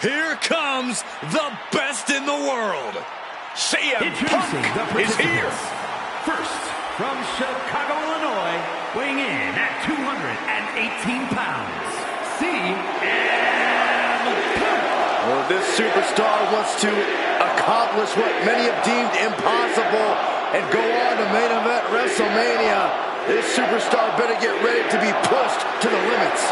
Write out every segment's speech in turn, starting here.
Here comes the best in the world. CM Punk is here. First, from Chicago, Illinois, weighing in at 218 pounds, CM Punk. Well, this superstar wants to accomplish what many have deemed impossible and go on to main event WrestleMania. This superstar better get ready to be pushed to the limits.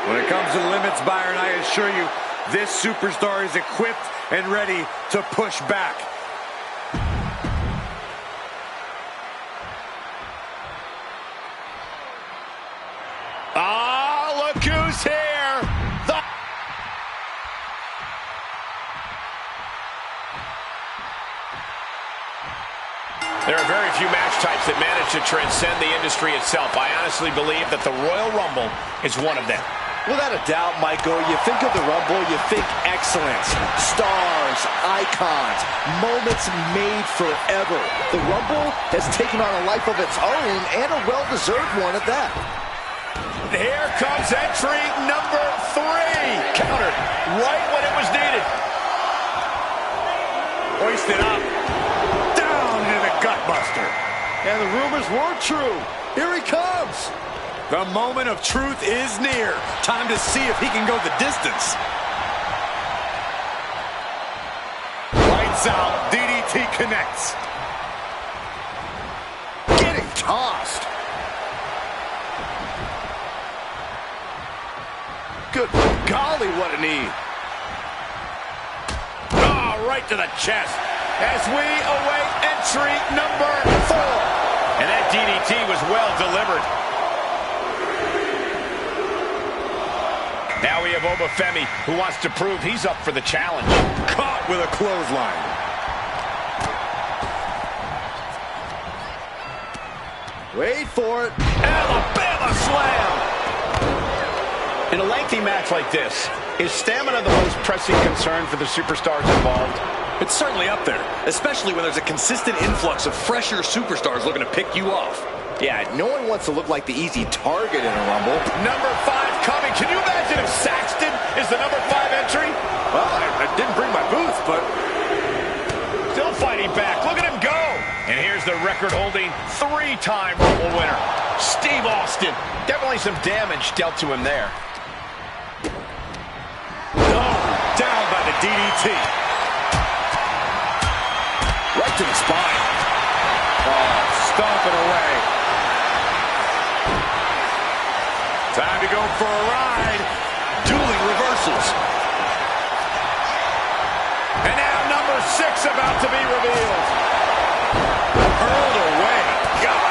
When it comes to the limits, Byron, I assure you, this superstar is equipped and ready to push back. Ah, look who's here! There are very few match types that manage to transcend the industry itself. I honestly believe that the Royal Rumble is one of them. Without a doubt, Michael, you think of the Rumble, you think excellence, stars, icons, moments made forever. The Rumble has taken on a life of its own, and a well-deserved one at that. Here comes entry number 3. Countered right when it was needed. Hoisted up. Down into the gutbuster. And the rumors were true. Here he comes. The moment of truth is near. Time to see if he can go the distance. Lights out. DDT connects. Getting tossed. Good golly, what a knee. Oh, right to the chest. As we await entry number 4. And that DDT was well delivered. Now we have Obafemi, who wants to prove he's up for the challenge. Caught with a clothesline. Wait for it. Alabama slam! In a lengthy match like this, is stamina the most pressing concern for the superstars involved? It's certainly up there, especially when there's a consistent influx of fresher superstars looking to pick you off. Yeah, no one wants to look like the easy target in a Rumble. Number 5 coming. Can you imagine if Saxton is the number 5 entry? Well, I didn't bring my booth, but... Still fighting back. Look at him go. And here's the record-holding 3-time Rumble winner, Steve Austin. Definitely some damage dealt to him there. Oh, down by the DDT. Right to the spine. Oh, stomping away. Time to go for a ride. Dueling reversals. And now number 6 about to be revealed. Hurled away. God.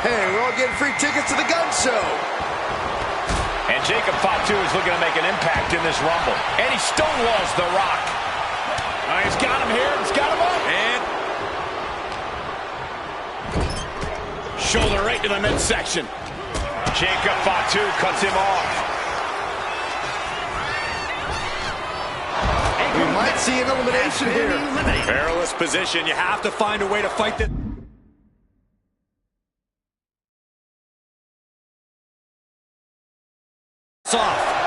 Hey, we're all getting free tickets to the gun show. And Jacob Fatu is looking to make an impact in this Rumble. And he stonewalls The Rock. He's got him here. He's got him up. And shoulder right to the midsection. Jacob Fatu cuts him off. We might see an elimination here. perilous position. You have to find a way to fight this.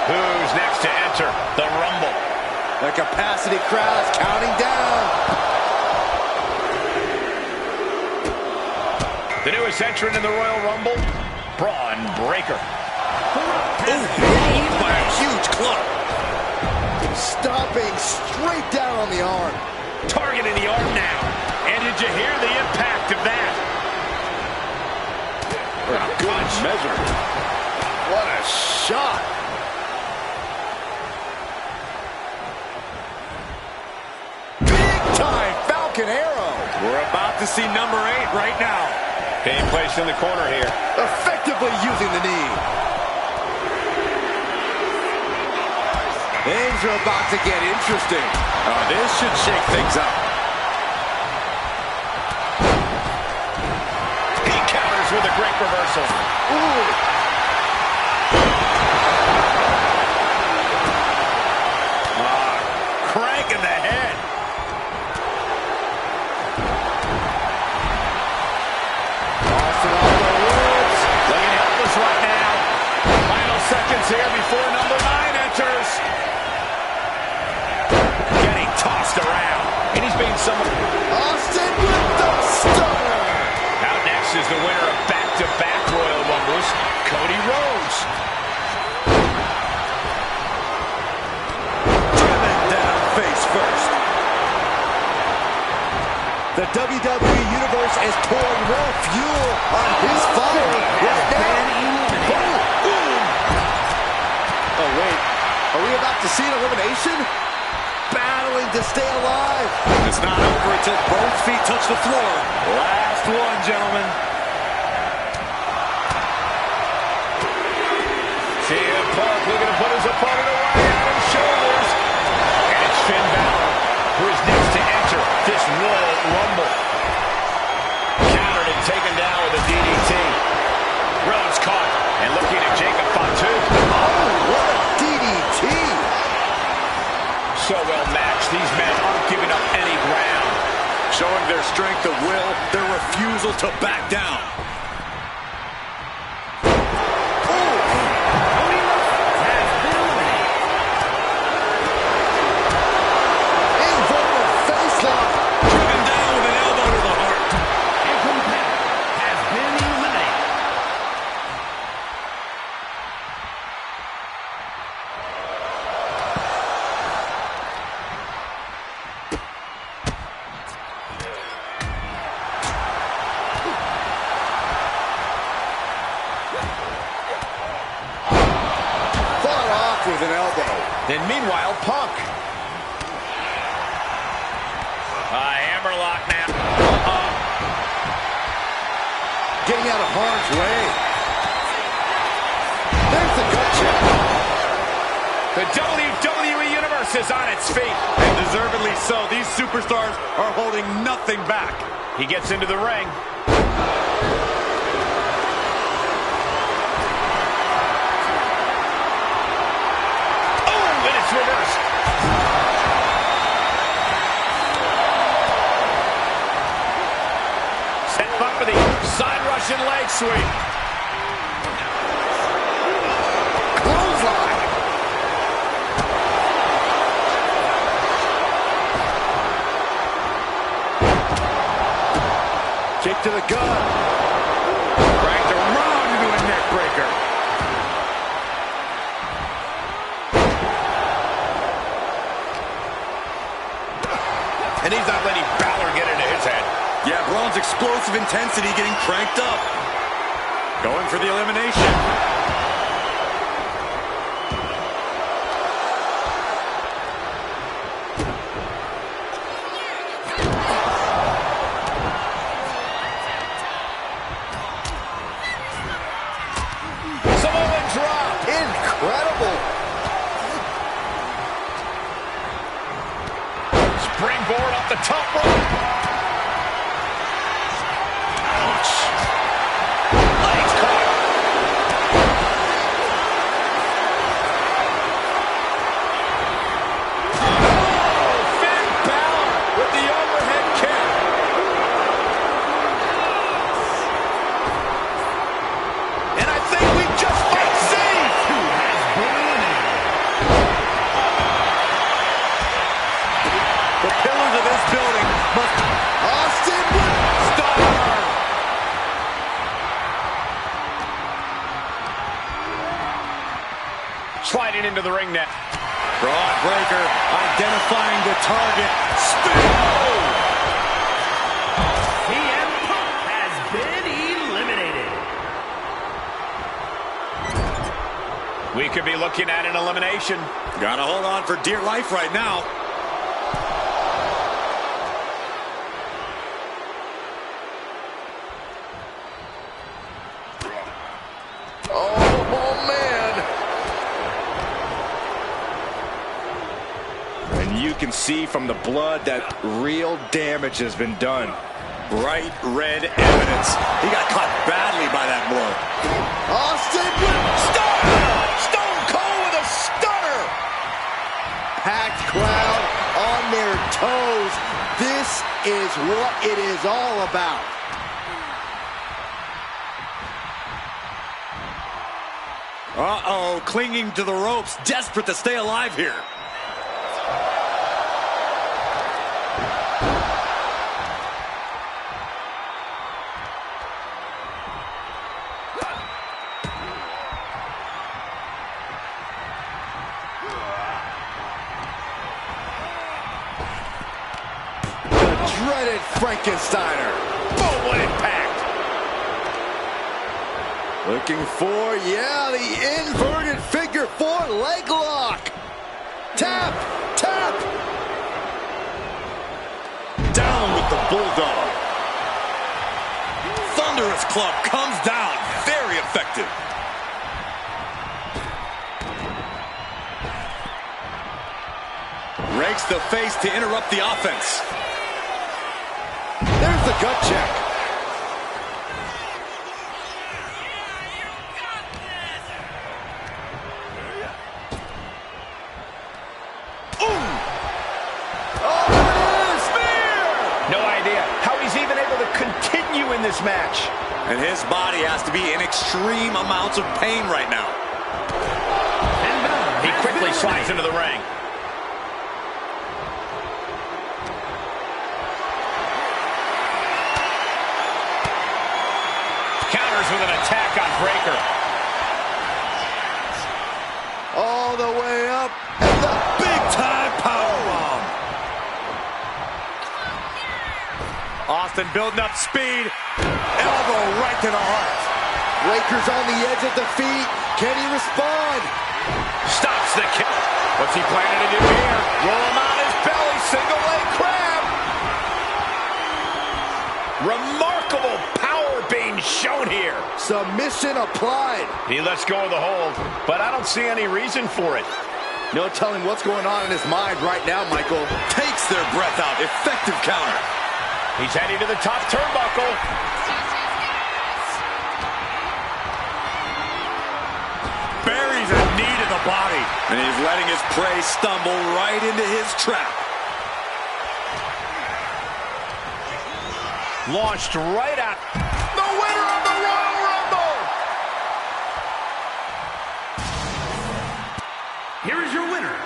Who's next to enter the Rumble? The capacity crowd is counting down. The newest entrant in the Royal Rumble, Braun Breaker. Ooh, by a huge club. Stomping straight down on the arm. Targeting the arm now. And did you hear the impact of that? Good measure. What a shot. Big time Falcon Arrow. We're about to see number 8 right now. Being placed in the corner here. Effectively using the knee. Things are about to get interesting. This should shake things up. He counters with a great reversal. Ooh. Crank in the head. Austin off the ropes. Looking helpless right now. Final seconds is pouring more fuel on his fire right now. Boom. Oh, wait. Are we about to see an elimination? Battling to stay alive. It's not over until both feet touch the floor. Last one, gentlemen. CM Punk looking to put his opponent away on his shoulders. And it's Finn Balor, who is next to enter this Royal Rumble. Countered and taken down with a DDT. Rhodes caught and looking at Jacob Fatu. Oh, what a DDT. So well matched. These men aren't giving up any ground. Showing their strength of will, their refusal to back down. With an elbow. Then meanwhile, Punk. Hammerlock now. Getting out of harm's way. There's the gut check. The WWE Universe is on its feet. And deservedly so. These superstars are holding nothing back. He gets into the ring. Reversed. Set up for the side Russian leg sweep. Clothesline. Kick to the gut. Cranked around into a neck breaker. And he's not letting Balor get into his head. Yeah, Braun's explosive intensity getting cranked up. Going for the elimination. Samoa drop. Incredible. Springboard up the top rope. Ouch. Legs caught. Oh, Finn Balor with the overhead kick. And I think we just might see who has been eliminated. The pillars of this building must... Austin Star! Sliding into the ring net. Broad breaker, identifying the target. Spin! CM Punk has been eliminated. We could be looking at an elimination. Gotta hold on for dear life right now. Oh, man. And you can see from the blood that real damage has been done. Bright red evidence. He got caught badly by that blow. Austin Stone Cold with a stunner. packed crowd on their toes. This is what it is all about. Uh-oh, clinging to the ropes, desperate to stay alive here. The dreaded Frankensteiner. Boom, what impact. Looking for, yeah, the inverted figure four leg lock. Tap, tap. Down with the Bulldog. Thunderous club comes down. Very effective. Rakes the face to interrupt the offense. There's the gut check. In this match. And his body has to be in extreme amounts of pain right now. He quickly slides into the ring. Counters with an attack on Breakker. All the way up, and the big-time powerbomb. Austin building up speed. Elbow right to the heart. Breakker's on the edge of the feet. Can he respond? Stops the kick. What's he planning to do here? Roll him on his belly. Single leg crab. Remarkable power being shown here. Submission applied. He lets go of the hold, but I don't see any reason for it. No telling what's going on in his mind right now, Michael. Takes their breath out. Effective counter. He's heading to the top turnbuckle. Buries a knee to the body. And he's letting his prey stumble right into his trap. Launched right out. The winner of the Royal Rumble. Here is your winner,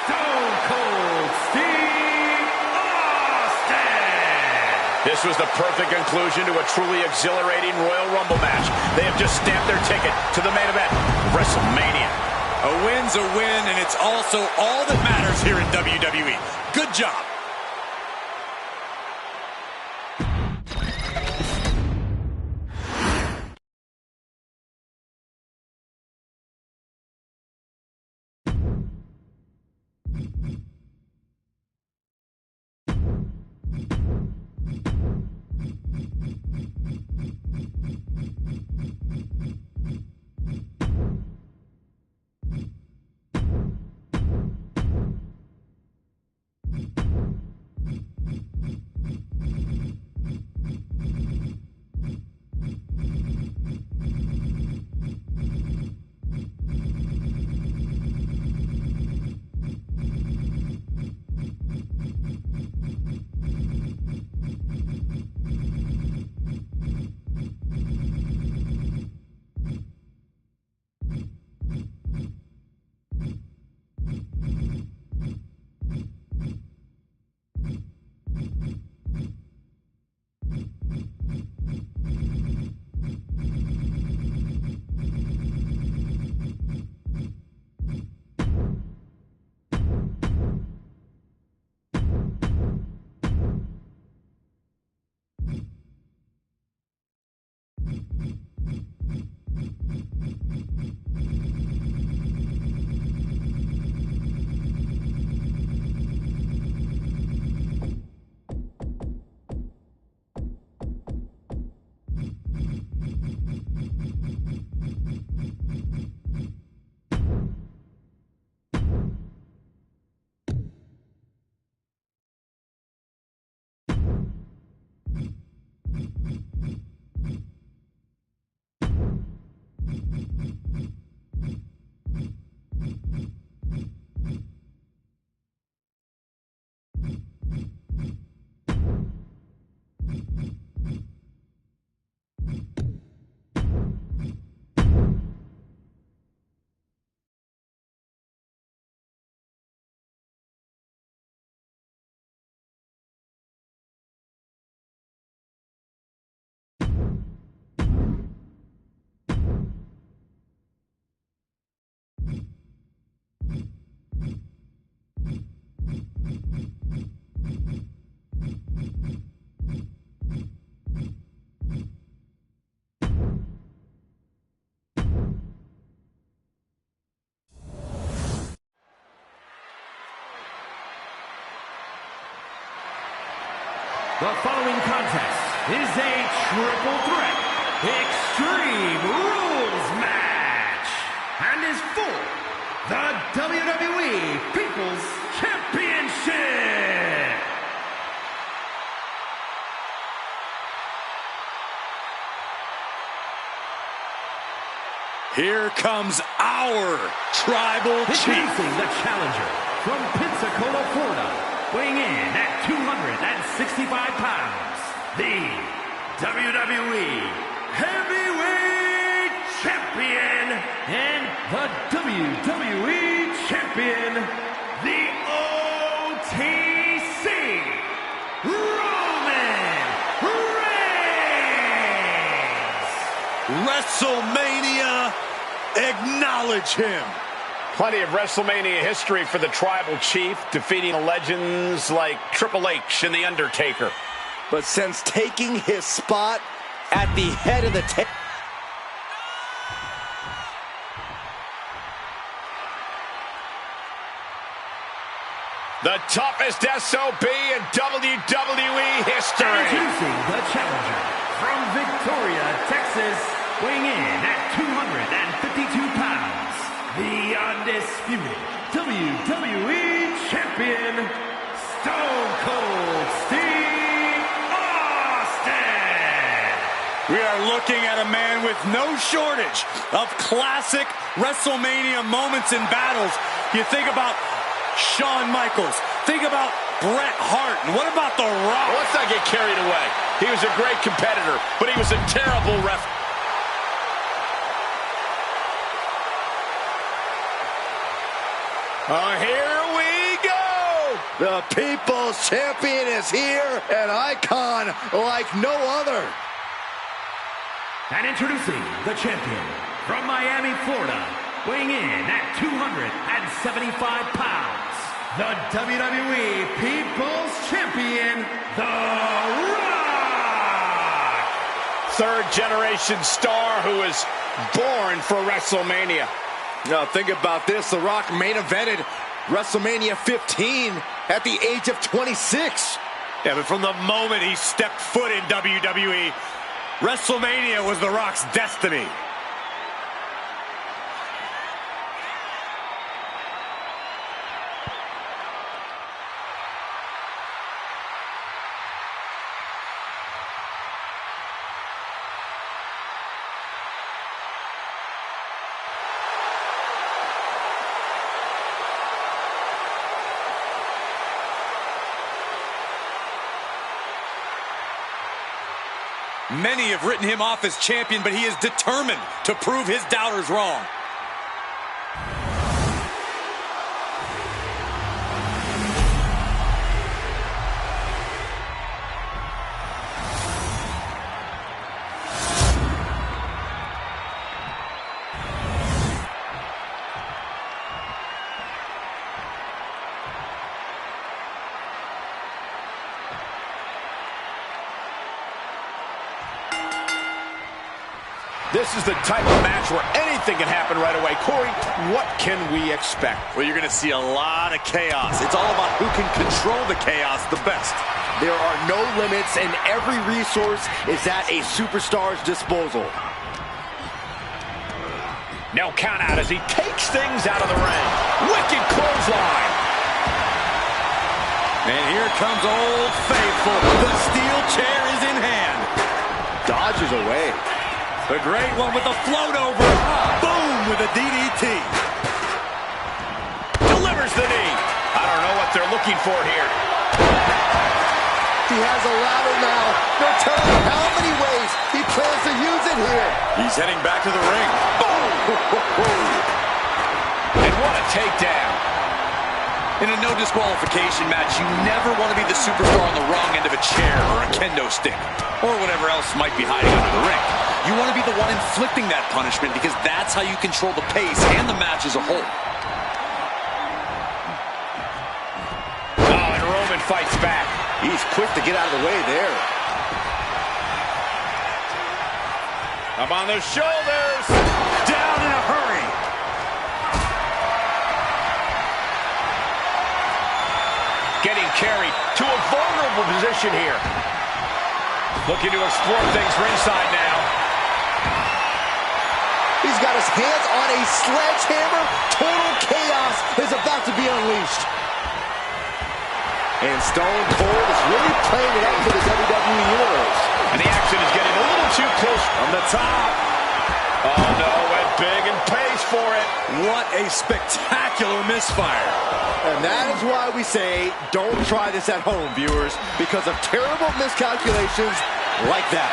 Stone Cold Steve Austin. This was the perfect conclusion to a truly exhilarating Royal Rumble match. They have just stamped their ticket to the main event, WrestleMania. A win's a win, and it's also all that matters here in WWE. Good job. The following contest is a triple threat Extreme Rules match and is for the WWE People's Championship. Here comes our Tribal Chief. Introducing the challenger from Pensacola, Florida, weighing in at 265 pounds, the WWE Heavyweight Champion and the WWE Champion, the OTC, Roman Reigns. WrestleMania, acknowledge him. Plenty of WrestleMania history for the Tribal Chief, defeating legends like Triple H and The Undertaker. But since taking his spot at the head of the table, the toughest SOB in WWE history. Introducing the challenger from Victoria, Texas, weighing in at 252 pounds, the undisputed WWE Champion, Stone Cold Steve Austin. We are looking at a man with no shortage of classic WrestleMania moments and battles. You think about Shawn Michaels, think about Bret Hart, and what about The Rock? Well, let's not get carried away. He was a great competitor, but he was a terrible ref. Here we go! the People's Champion is here, an icon like no other. And introducing the champion from Miami, Florida, weighing in at 275 pounds, the WWE People's Champion, The Rock! Third-generation star who was born for WrestleMania. Now think about this, The Rock main evented WrestleMania 15 at the age of 26. Yeah, but from the moment he stepped foot in WWE, WrestleMania was The Rock's destiny. Many have written him off as champion, but he is determined to prove his doubters wrong. This is the type of match where anything can happen right away. Corey, what can we expect? Well, you're going to see a lot of chaos. It's all about who can control the chaos the best. There are no limits, and every resource is at a superstar's disposal. No count out as he takes things out of the ring. Wicked clothesline. And here comes Old Faithful. The steel chair is in hand. Dodges away. The great one with the float over. Boom with a DDT. Delivers the knee. I don't know what they're looking for here. He has a ladder now. No telling how many ways he plans to use it here. He's heading back to the ring. And what a takedown. In a no disqualification match, you never want to be the superstar on the wrong end of a chair or a kendo stick or whatever else might be hiding under the ring. You want to be the one inflicting that punishment because that's how you control the pace and the match as a whole. Oh, and Roman fights back. He's quick to get out of the way there. Up on the shoulders. Down in a hurry. Getting carried to a vulnerable position here. Looking to explore things ringside now. He's got his hands on a sledgehammer. Total chaos is about to be unleashed. And Stone Cold is really playing it up for the WWE Universe. And the action is getting a little too close. On the top. Oh no, went big and pays for it. What a spectacular misfire. And that is why we say, don't try this at home, viewers, because of terrible miscalculations like that.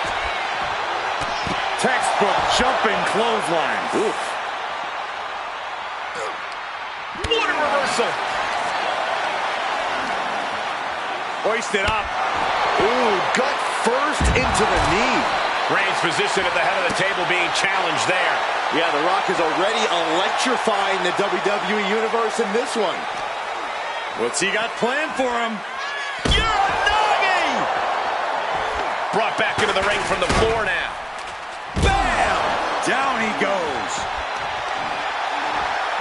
Textbook jumping clothesline. Oof. What a reversal. Hoisted up. Ooh, gut first into the knee. Reigns positioned at the head of the table being challenged there. Yeah, The Rock is already electrifying the WWE Universe in this one. What's he got planned for him? Uranagi! Brought back into the ring from the floor now. Bam! Down he goes.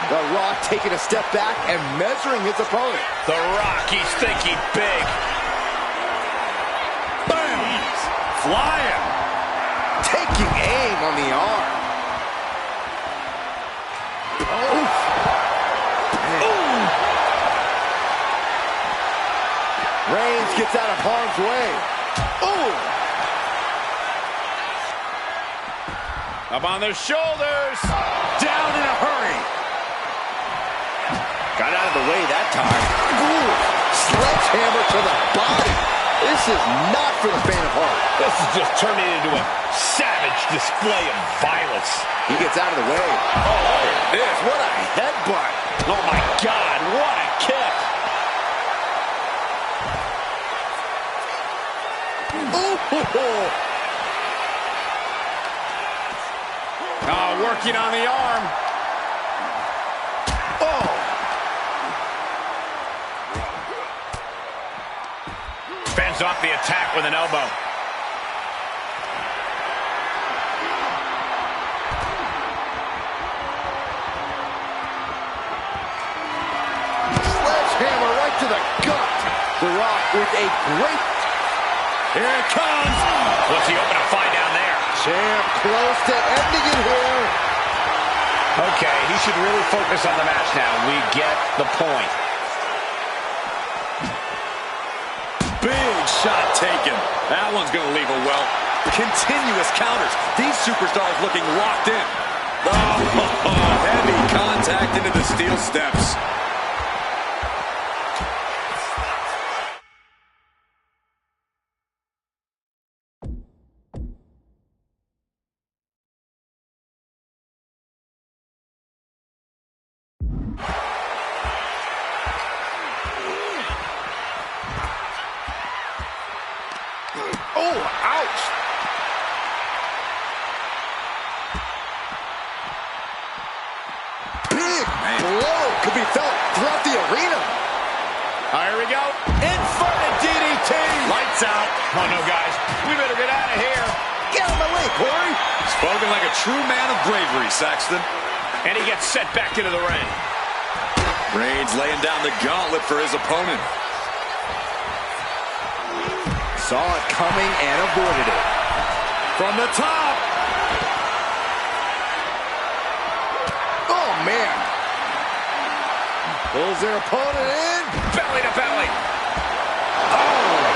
The Rock taking a step back and measuring his opponent. The Rock, he's thinking big. Bam! He's flying. Taking aim on the arm. Oh. Reigns gets out of harm's way. Ooh. Up on their shoulders. Down in a hurry. Got out of the way that time. Ooh. Sledgehammer to the body. This is not for the faint of heart. This is just turning into a savage display of violence. He gets out of the way. Oh, this, what a headbutt. Oh my God, what a kick. Ooh. Oh, working on the arm. Oh. Fends off the attack with an elbow. Sledgehammer right to the gut. The Rock with a great... Here it comes. What's he hoping to find down there? Champ close to ending it here. Okay, he should really focus on the match now. We get the point. Big shot taken. That one's going to leave a well. Continuous counters. These superstars looking locked in. Oh, heavy contact into the steel steps. Oh, ouch. Big blow could be felt throughout the arena. Here we go. Inverted DDT. Lights out. Oh, no, guys. We better get out of here. Get out of my way, Corey. Spoken like a true man of bravery, Saxton. And he gets set back into the ring. Reigns laying down the gauntlet for his opponent. Saw it coming and avoided it. From the top. Oh, man. Pulls their opponent in. Belly to belly. Oh.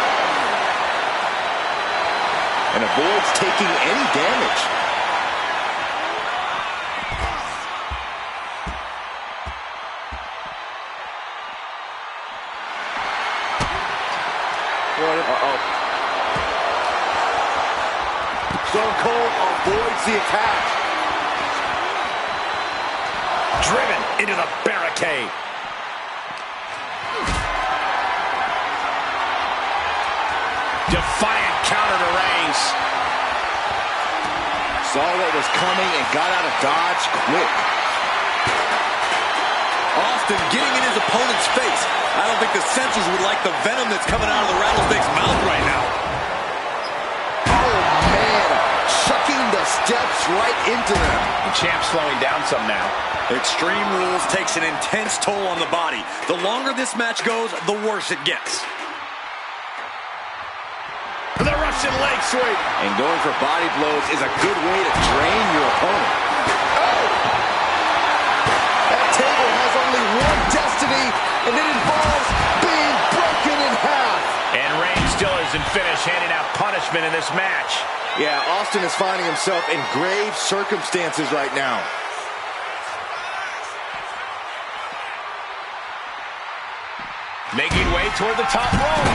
And avoids taking any damage. Uh-oh. Stone Cold avoids the attack. Driven into the barricade. Defiant counter to Reigns. Saw what was coming and got out of dodge quick. Austin getting in his opponent's face. I don't think the censors would like the venom that's coming out of the Rattlesnake's mouth right now. Oh, man. Chucking the steps right into them. The champ's slowing down some now. Extreme Rules takes an intense toll on the body. The longer this match goes, the worse it gets. The Russian leg sweep. And going for body blows is a good way to drain your opponent. Oh! That table has only one destiny, and it involves being broken in half. And Reigns still isn't finished handing out punishment in this match. Yeah, Austin is finding himself in grave circumstances right now. Making way toward the top rope.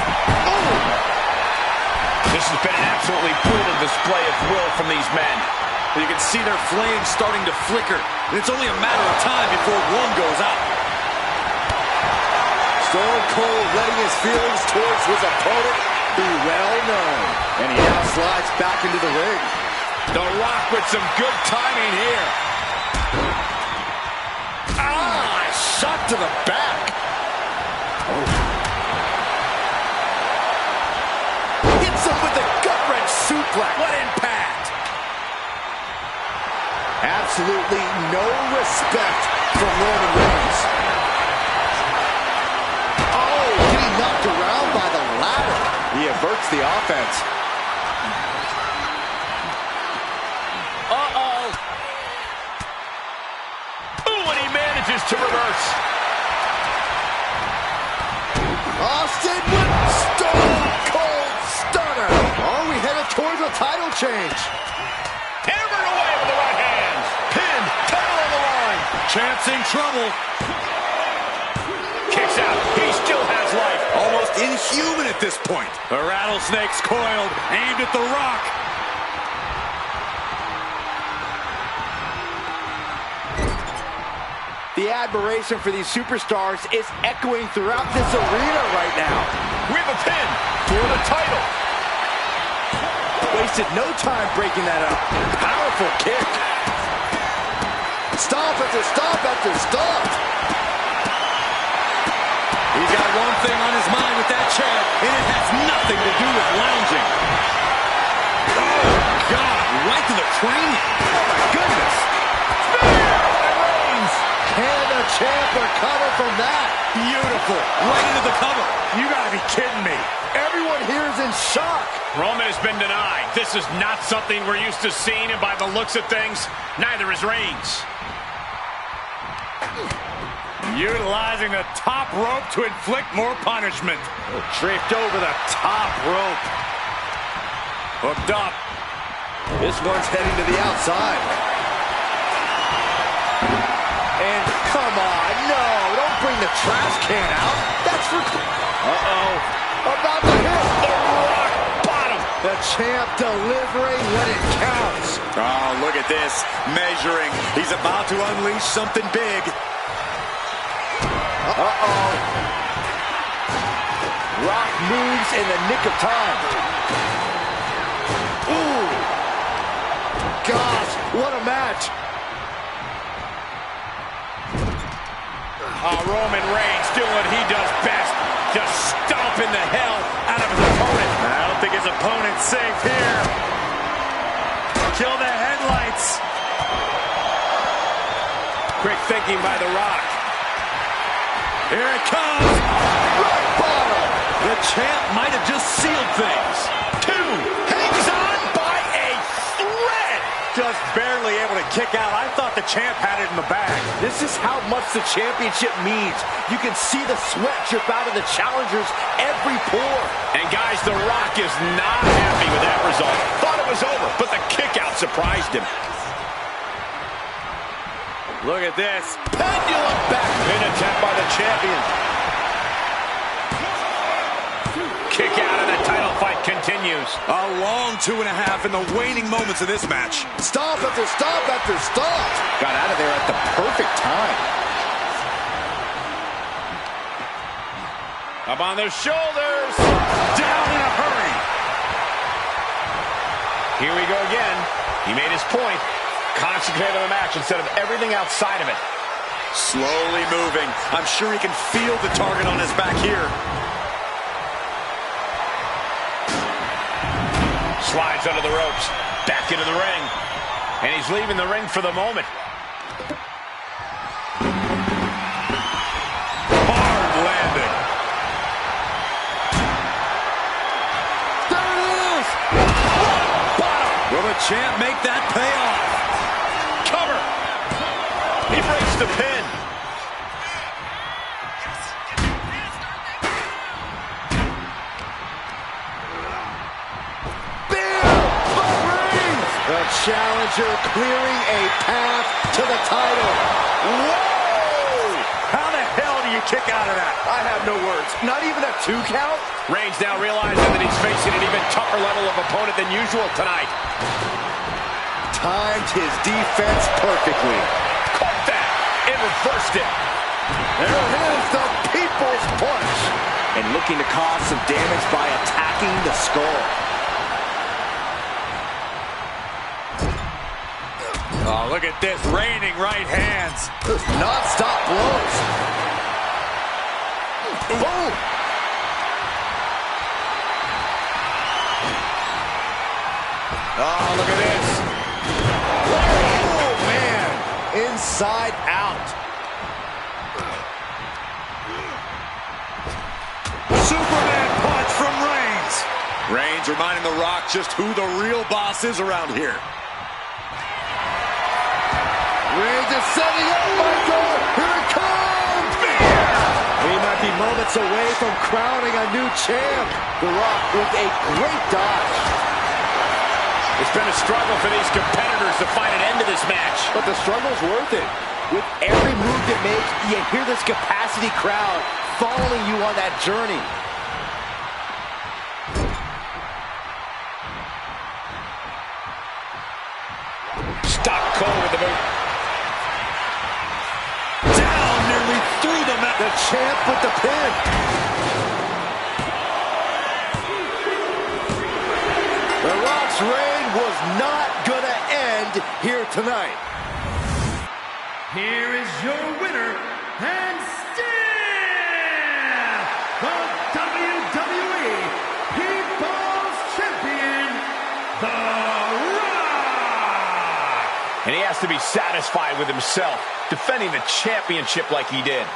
Oh! This has been an absolutely brutal display of will from these men. You can see their flames starting to flicker, and it's only a matter of time before one goes out. Stone Cold letting his feelings towards his opponent be well known. And he now slides back into the ring. The Rock with some good timing here. Ah, shot to the back. Oh. Hits him with the gut-wrench suplex. What impact! Absolutely no respect from Roman Reigns. Oh, getting knocked around by the ladder. He averts the offense. Uh-oh. Ooh, and he manages to reverse. Austin with Stone Cold Stunner. Are we headed towards a title change? Hammered away with the right hand. Pin, title on the line. Champ's in trouble. Kicks out. He still has life. Almost inhuman at this point. The rattlesnake's coiled, aimed at The Rock. The admiration for these superstars is echoing throughout this arena right now. We have a pin for the title. Wasted no time breaking that up. Powerful kick. Stomp after stomp after stomp. He's got one thing on his mind with that chair, and it has nothing to do with lounging. Oh, God, right to the cranium. Oh, my goodness. Can the champ recover from that? Beautiful. Right into the cover. You gotta be kidding me. Everyone here is in shock. Roman has been denied. This is not something we're used to seeing, and by the looks of things, neither is Reigns. Utilizing the top rope to inflict more punishment. Draped over the top rope. Hooked up. This one's heading to the outside. And come on, no, don't bring the trash can out. That's for... Uh-oh. About to hit the rock bottom. The champ delivering when it counts. Oh, look at this. Measuring. He's about to unleash something big. Uh-oh. Rock moves in the nick of time. Ooh. Gosh, what a match. Roman Reigns doing what he does best. Just stomping the hell out of his opponent. I don't think his opponent's safe here. Kill the headlights. Quick thinking by The Rock. Here it comes. Rock bottom. The champ might have just sealed things. Two. Hangs on by a thread. Just barely able to kick out. I thought the champ had it in the bag. This is how much the championship means. You can see the sweat drip out of the challengers every pore. And guys, The Rock is not happy with that result. Thought it was over, but the kick out surprised him. Look at this. Pendulum back. Pin attempt by the champion. Kick out and the title fight continues. A long 2.5 in the waning moments of this match. Stomp after stomp after stomp. Got out of there at the perfect time. Up on their shoulders. Down in a hurry. Here we go again. He made his point. Concentrate on the match instead of everything outside of it. Slowly moving. I'm sure he can feel the target on his back here. Slides under the ropes. Back into the ring. And he's leaving the ring for the moment. Hard landing. There it is. champ make that pay off? Cover. He breaks the pin. The challenger clearing a path to the title. Whoa! How the hell do you kick out of that? I have no words. Not even a 2 count? Reigns now realizing that he's facing an even tougher level of opponent than usual tonight. Timed his defense perfectly. Caught that and reversed it. There it is, the people's punch. And looking to cause some damage by attacking the skull. Oh, look at this, raining right hands. Non-stop blows. Boom. Oh, look at this. Oh, man. Inside out. Superman punch from Reigns. Reigns reminding The Rock just who the real boss is around here. Reigns is setting up, Michael. Here it comes. He might be moments away from crowning a new champ. The Rock with a great dodge. It's been a struggle for these competitors to find an end to this match. But the struggle's worth it. With every move they make, you hear this capacity crowd following you on that journey. Stop Cole with the boot. Down nearly through the mat. The champ with the pin. The Rock's reign was not gonna end here tonight. Here is your winner, and still the WWE People's Champion, The Rock! And he has to be satisfied with himself, defending the championship like he did.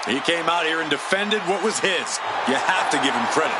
He came out here and defended what was his. You have to give him credit.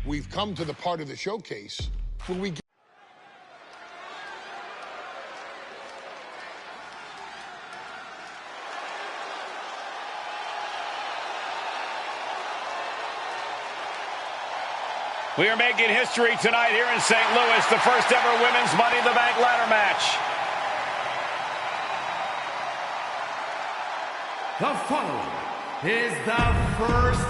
We've come to the part of the showcase where we We are making history tonight here in St. Louis, the first ever women's Money in the Bank ladder match. The following is the first...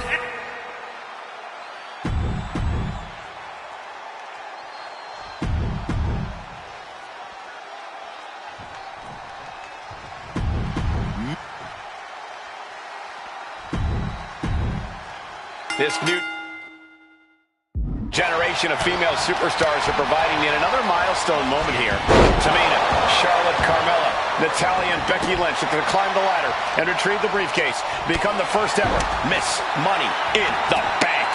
This new generation of female superstars are providing yet another milestone moment here. Tamina, Charlotte, Carmella, Natalya, and Becky Lynch are going to climb the ladder and retrieve the briefcase, become the first ever Miss Money in the Bank.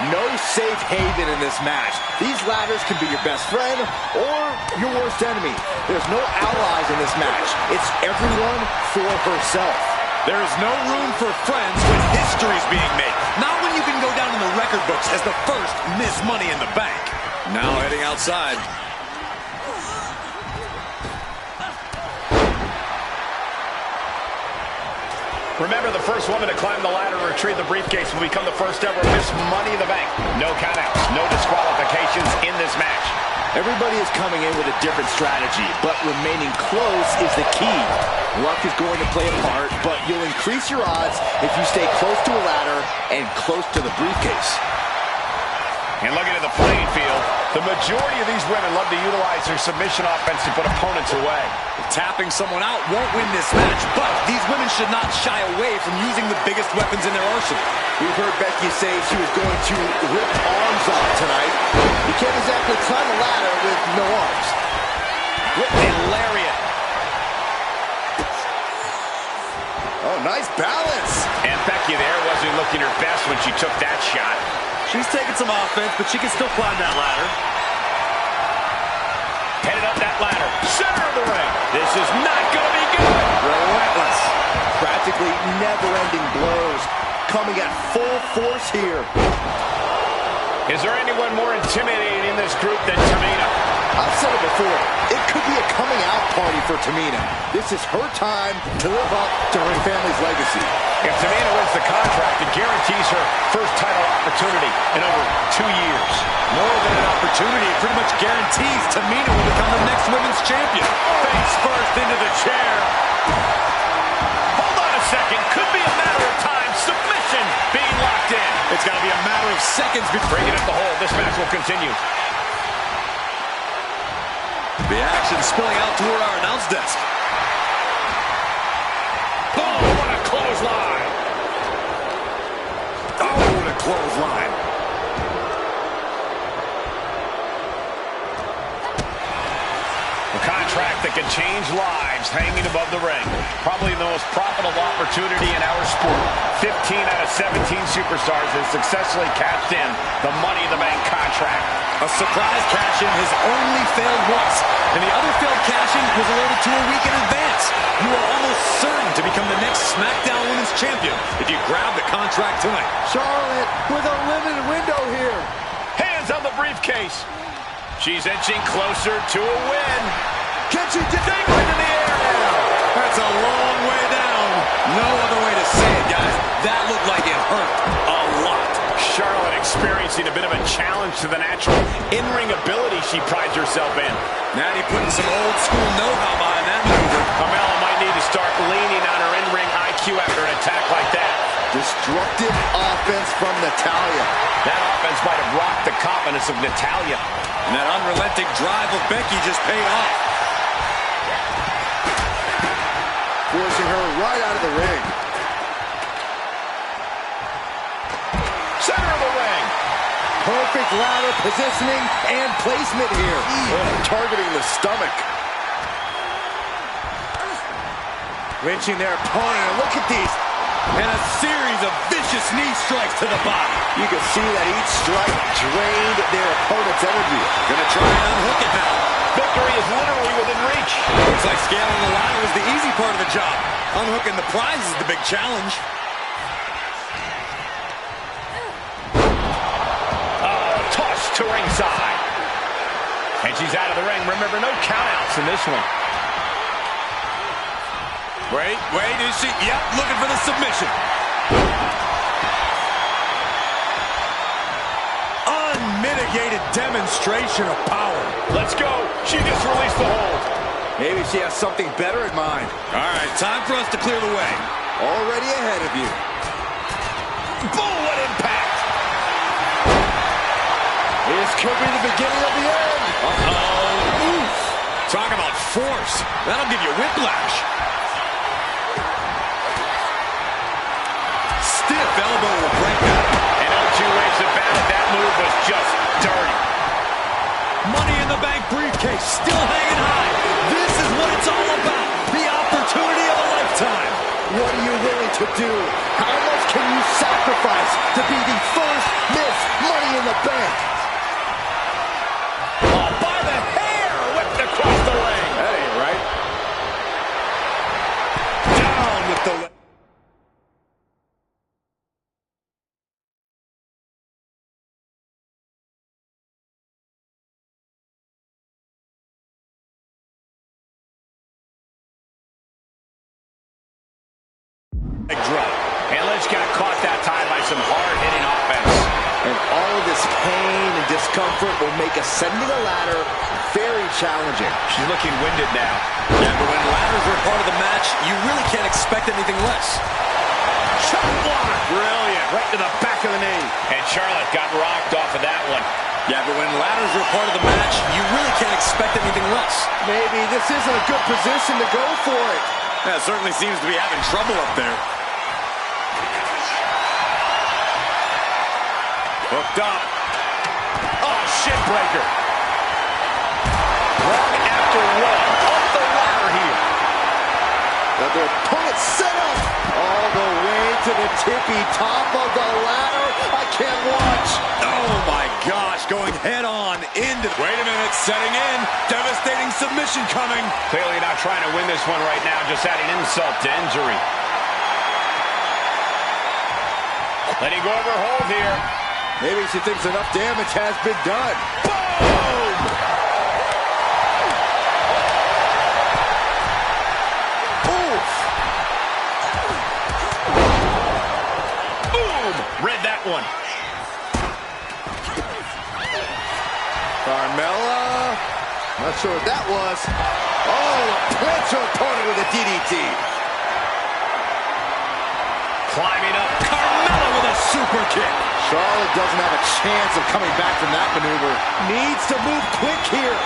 No safe haven in this match. These ladders can be your best friend or your worst enemy. There's no allies in this match. It's everyone for herself. There is no room for friends when history's being made. Not when you can go down in the record books as the first Miss Money in the Bank. Now heading outside. Remember, the first woman to climb the ladder and retrieve the briefcase will become the first ever Miss Money in the Bank. No countouts, no disqualifications in this match. Everybody is coming in with a different strategy, but remaining close is the key. Luck is going to play a part, but you'll increase your odds if you stay close to a ladder and close to the briefcase. And looking at the playing field, the majority of these women love to utilize their submission offense to put opponents away. Tapping someone out won't win this match, but these women should not shy away from using the biggest weapons in their arsenal. We've heard Becky say she was going to rip arms off tonight. You can't exactly climb a ladder with no arms. With a lariat. Oh, nice balance. And Becky there wasn't looking her best when she took that shot. She's taking some offense, but she can still climb that ladder. Headed up that ladder. Center of the ring. This is not going to be good. Relentless. Practically never-ending blows. Coming at full force here. Is there anyone more intimidating in this group than Tamina? I've said it before. It could be a coming-out party for Tamina. This is her time to live up to her family's legacy. If Tamina wins the contract, it guarantees her first title opportunity in over 2 years. More than an opportunity, it pretty much guarantees Tamina will become the next women's champion. Face first into the chair. Hold on a second. Could be a matter of time. Submission being locked in. It's got to be a matter of seconds before Bringing up the hole. This match will continue. the action spilling out toward our announce desk. Oh, what a clothesline. Oh, what a clothesline. A contract that can change lives hanging above the ring. Probably the most profitable opportunity in our sport. 15 out of 17 superstars have successfully cashed in the Money in the Bank contract. A surprise cash-in has only failed once, and the other failed cash-in was alerted to a week in advance. You are almost certain to become the next SmackDown Women's Champion if you grab the contract tonight. Charlotte with a limited window here. Hands on the briefcase. She's inching closer to a win. Can she They went in the air now. That's a long way down. No other way to say it, guys. That looked like it hurt a lot. Charlotte experiencing a bit of a challenge to the natural in-ring ability she prides herself in. Natty putting some old school know-how behind that maneuver. Carmella might need to start leaning on her in-ring IQ after an attack like that. Destructive offense from Natalya. That offense might have rocked the confidence of Natalya. And that unrelenting drive of Becky just paid off. Forcing her right out of the ring. Center of the ring. Perfect ladder positioning and placement here. Targeting the stomach. Wrenching their opponent. And look at these. And a series of vicious knee strikes to the body. You can see that each strike drained their opponent's energy. Gonna try and unhook it now. Victory is literally within reach. Looks like scaling the ladder was the easy part of the job. Unhooking the prize is the big challenge. Toss to ringside. And she's out of the ring. Remember, no countouts in this one. Wait, is she? Yep, looking for the submission. unmitigated demonstration of power. Let's go. She just released the hold. Maybe she has something better in mind. All right, time for us to clear the way. Already ahead of you. Boom, what impact. This could be the beginning of the end. Uh-oh. Oof. Talk about force. That'll give you whiplash. Stiff elbow will break that. And no two ways about it. That move was just dirty. Money in the Bank briefcase still hanging high. This is what it's all about. The opportunity of a lifetime. What are you willing to do? How much can you sacrifice to be the first Miss Money in the Bank? Oh, by the hair, whipped across the ring. That ain't right. Down with the... Drop. And Lynch got caught that time by some hard-hitting offense. And all of this pain and discomfort will make ascending a ladder very challenging. She's looking winded now. Yeah, but when ladders are part of the match, you really can't expect anything less. Shot block. Brilliant. Right to the back of the knee. And Charlotte got rocked off of that one. Yeah, but when ladders are part of the match, you really can't expect anything less. Maybe this isn't a good position to go for it. Yeah, it certainly seems to be having trouble up there. Hooked up. Oh, shit breaker. One after one. Up the ladder here. Got their opponent set up all the way to the tippy top of the ladder. I can't watch. Oh my gosh, going head on into... Wait a minute, setting in. Devastating submission coming. Clearly not trying to win this one right now, just adding insult to injury. Letting go of her hold here. Maybe she thinks enough damage has been done. Boom! Oof! Boom! Read that one. Carmella. Not sure what that was. Oh, plants her opponent with a DDT. Climbing up. Carmella with a super kick. Charlotte doesn't have a chance of coming back from that maneuver. Needs to move quick here.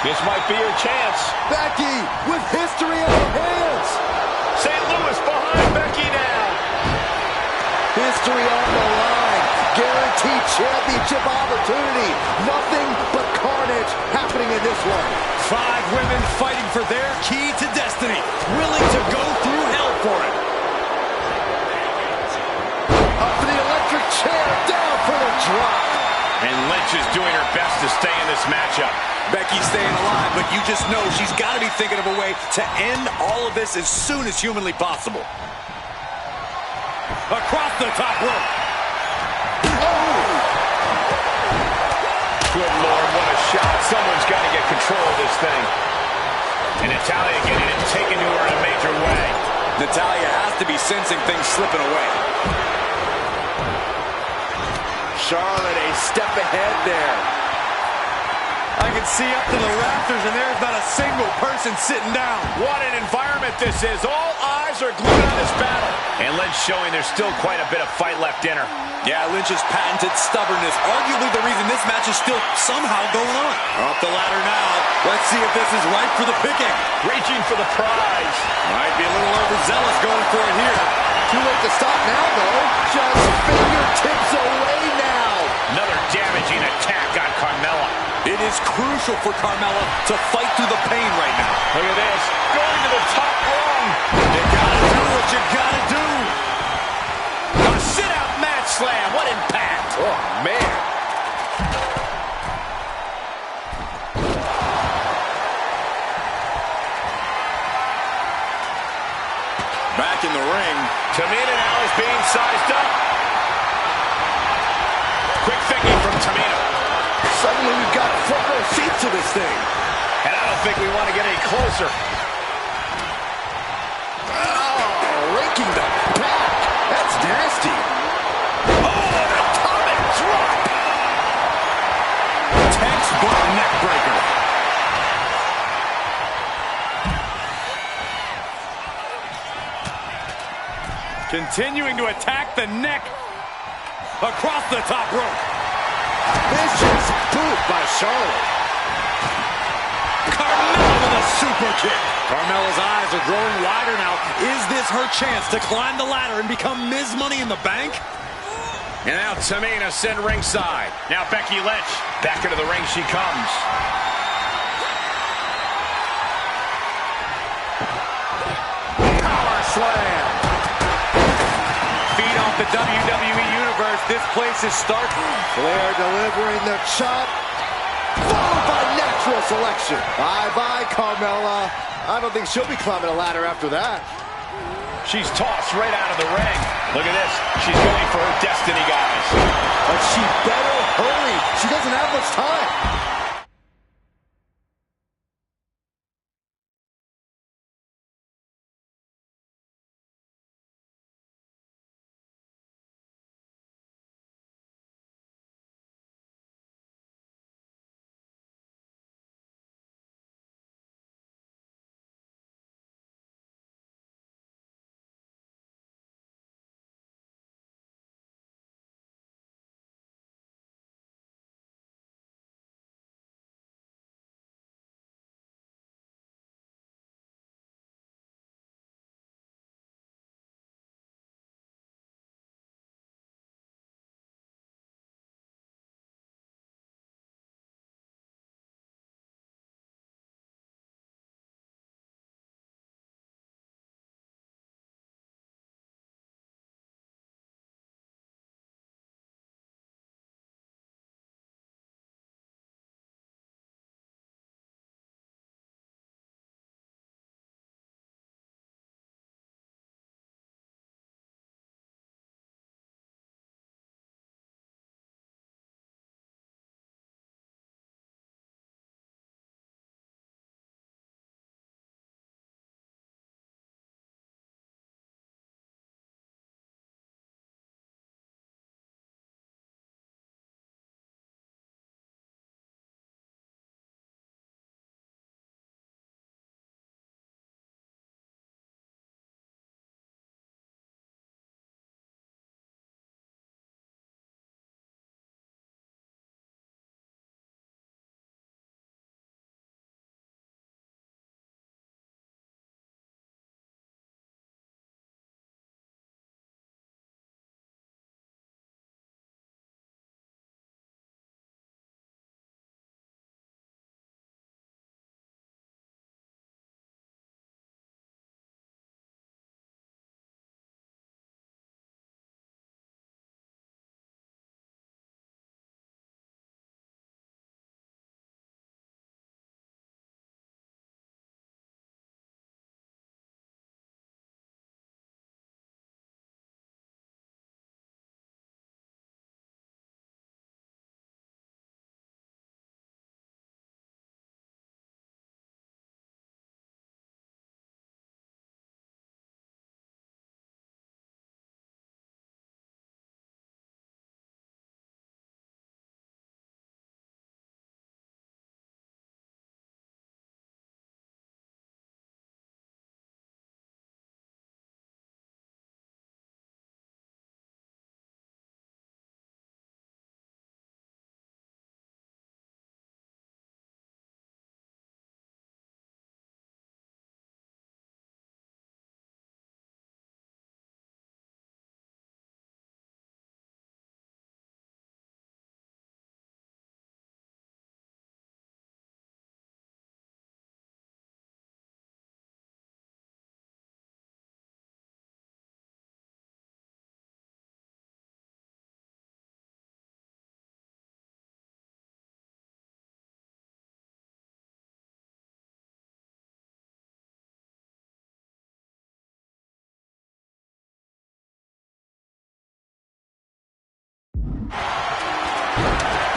This might be your chance. Becky with history in her hands. St. Louis behind Becky now. History on the line. Guaranteed championship opportunity. Nothing but carnage happening in this one. 5 women fighting for their key to destiny. Willing to go through hell for it. Up for the electric chair. Down for the drop. And Lynch is doing her best to stay in this matchup. Becky's staying alive, but you just know she's got to be thinking of a way to end all of this as soon as humanly possible. Across the top rope. Good Lord, what a shot. Someone's got to get control of this thing. And Natalya getting it taken to her in a major way. Natalya has to be sensing things slipping away. Charlotte a step ahead there. I can see up to the rafters, and there's not a single person sitting down. What an environment this is. All eyes are glued on this battle. And Lynch showing there's still quite a bit of fight left in her. Yeah, Lynch's patented stubbornness, arguably the reason this match is still somehow going on. Up the ladder now. Let's see if this is right for the picking. Reaching for the prize. Might be a little overzealous going for it here. Too late to stop now, though. Just fingertips away now. Another damaging attack on Carmella. It is crucial for Carmella to fight through the pain right now. Look at this. Going to the top rung. You gotta do what you gotta do. A sit-out match slam. What impact. Oh, man. Back in the ring. Tamina now is being sized up. Quick thinking from Tamina. Suddenly we've got front row seats to this thing. And I don't think we want to get any closer. Oh, raking the back. That's nasty. Oh, an atomic drop. Continuing to attack the neck. Across the top rope. Vicious boot by Charlotte. Carmella with a super kick. Carmella's eyes are growing wider now. Is this her chance to climb the ladder and become Ms. Money in the Bank? And now Tamina sent ringside. Now Becky Lynch. Back into the ring she comes. Power slam. Feed off the WWE Universe. This place is starting. Flair delivering the chop. Followed by natural selection. Bye-bye, Carmella. I don't think she'll be climbing a ladder after that. She's tossed right out of the ring. Look at this. She's going for her destiny, guys. But she better hurry. She doesn't have much time.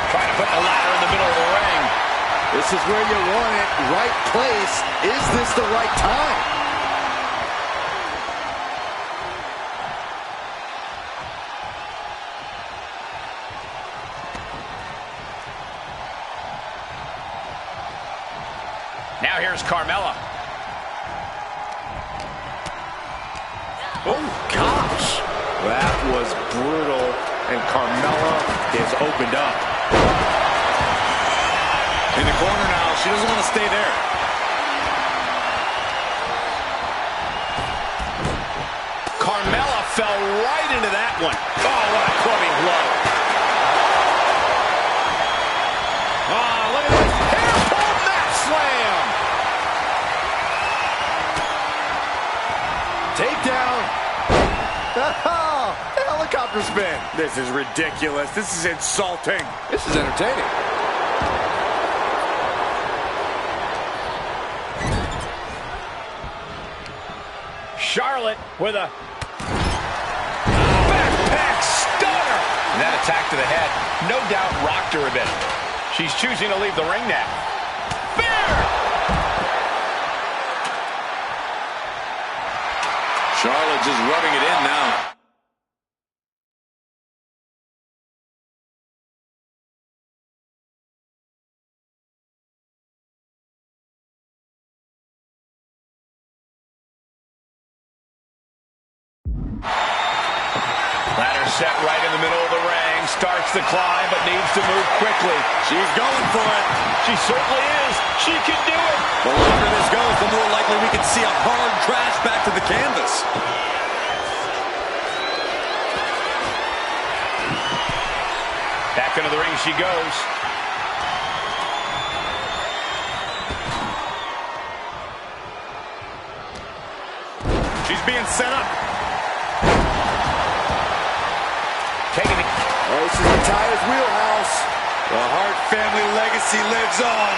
Trying to put the ladder in the middle of the ring. This is where you want it. Right place. Is this the right time? Now here's Carmella. Oh, gosh. was brutal, and Carmella is opened up. In the corner now, she doesn't want to stay there. Carmella fell right into that one. Oh, what a clubbing blow. Look at this. Hair pull mat slam. Takedown. Oh, helicopter spin. This is ridiculous. This is insulting. This is entertaining. Charlotte with a backpack stunner. And that attack to the head, no doubt rocked her a bit. She's choosing to leave the ring now. Spear! Charlotte just rubbing it in now. Ladder set right in the middle of the ring. Starts to climb, but needs to move quickly. She's going for it. She certainly is. She can do it. The longer this goes, the more likely we can see a hard crash back to the canvas. Back into the ring she goes. She's being set up. Taking it. Oh, this is Natalya's wheelhouse. The Hart family legacy lives on.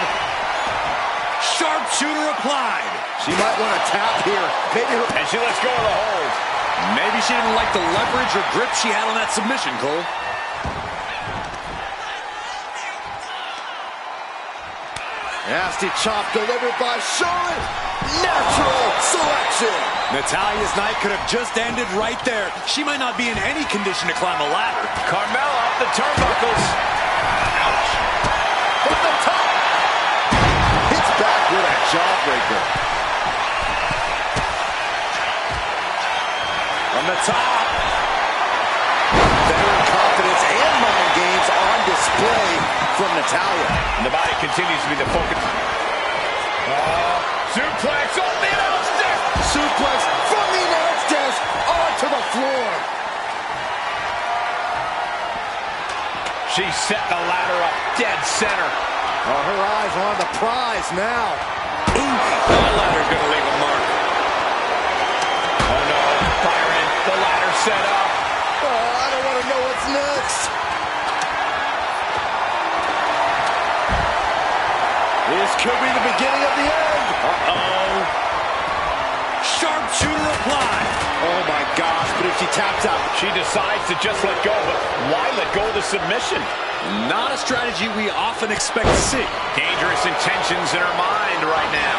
Sharpshooter applied. She might want to tap here. Maybe her... And she lets go of the hold. Maybe she didn't like the leverage or grip she had on that submission, Cole. Nasty chop delivered by Charlotte. Natural selection. Natalya's night could have just ended right there. She might not be in any condition to climb a ladder. Carmella up the turnbuckles. Ouch. From the top. Hits back with a jawbreaker. From the top. Veteran confidence and mind games on display from Natalya. And the body continues to be the focus. Suplex off the announce desk. Suplex from the announce desk onto the floor. She's setting the ladder up dead center. Oh, her eyes are on the prize now. Ooh, that ladder's going to leave a mark. Oh no, Byron, the ladder set up. Oh, I don't want to know what's next. This could be the beginning of the end. Uh-oh. Sharpshooter applied. Oh my gosh, but if she taps out, She decides to just let go, but why let go of the submission? Not a strategy we often expect to see. Dangerous intentions in her mind right now.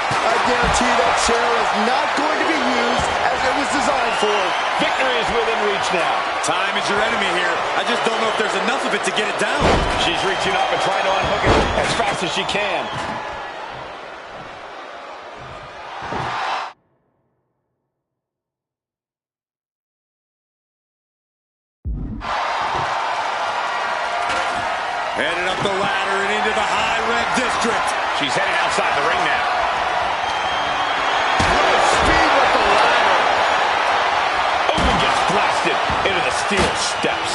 I guarantee that chair is not going to be used as it was designed for. Victory is within reach now. Time is your enemy here. I just don't know if there's enough of it to get it down. She's reaching up and trying to unhook it as fast as she can. Headed up the ladder and into the high red district. She's heading outside the ring now. Speed with the ladder. Oh, and gets blasted into the steel steps.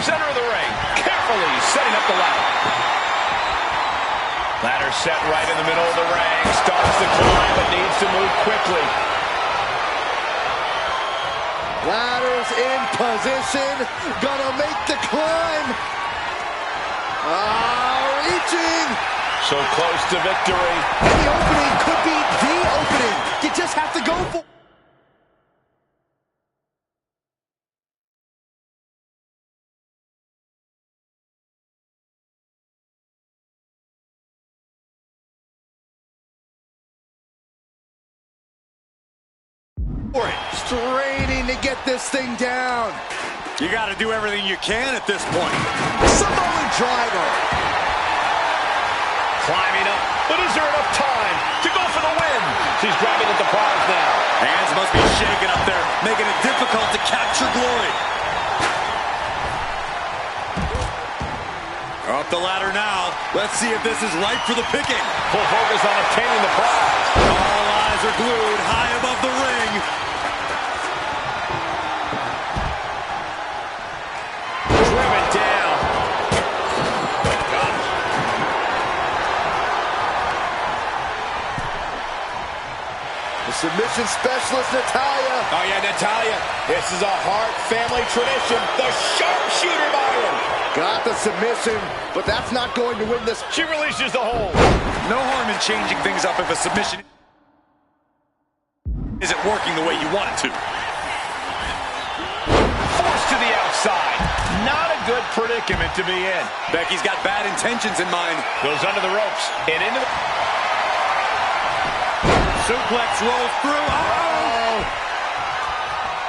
Center of the ring, carefully setting up the ladder. Ladder set right in the middle of the ring. Starts to climb, but needs to move quickly. Ladder's in position. Gonna make the climb. Reaching. So close to victory. And the opening could be the opening. You just have to go for it. Straining to get this thing down. You got to do everything you can at this point. Samoan driver. Climbing up, but is there enough time to go go for the win. She's grabbing at the prize now. Hands must be shaking up there, making it difficult to capture glory. Up the ladder now. Let's see if this is ripe for the picking. Full focus on obtaining the prize. All eyes are glued high above the ring. Driven down. The submission specialist, Natalya. Oh, yeah, Natalya. This is a Hart family tradition. The sharpshooter Byron. Got the submission, but that's not going to win this. She releases the hold. No harm in changing things up if a submission isn't working the way you want it to. Forced to the outside. Not a good predicament to be in. Becky's got bad intentions in mind. Goes under the ropes and into the... Suplex rolls through. Oh!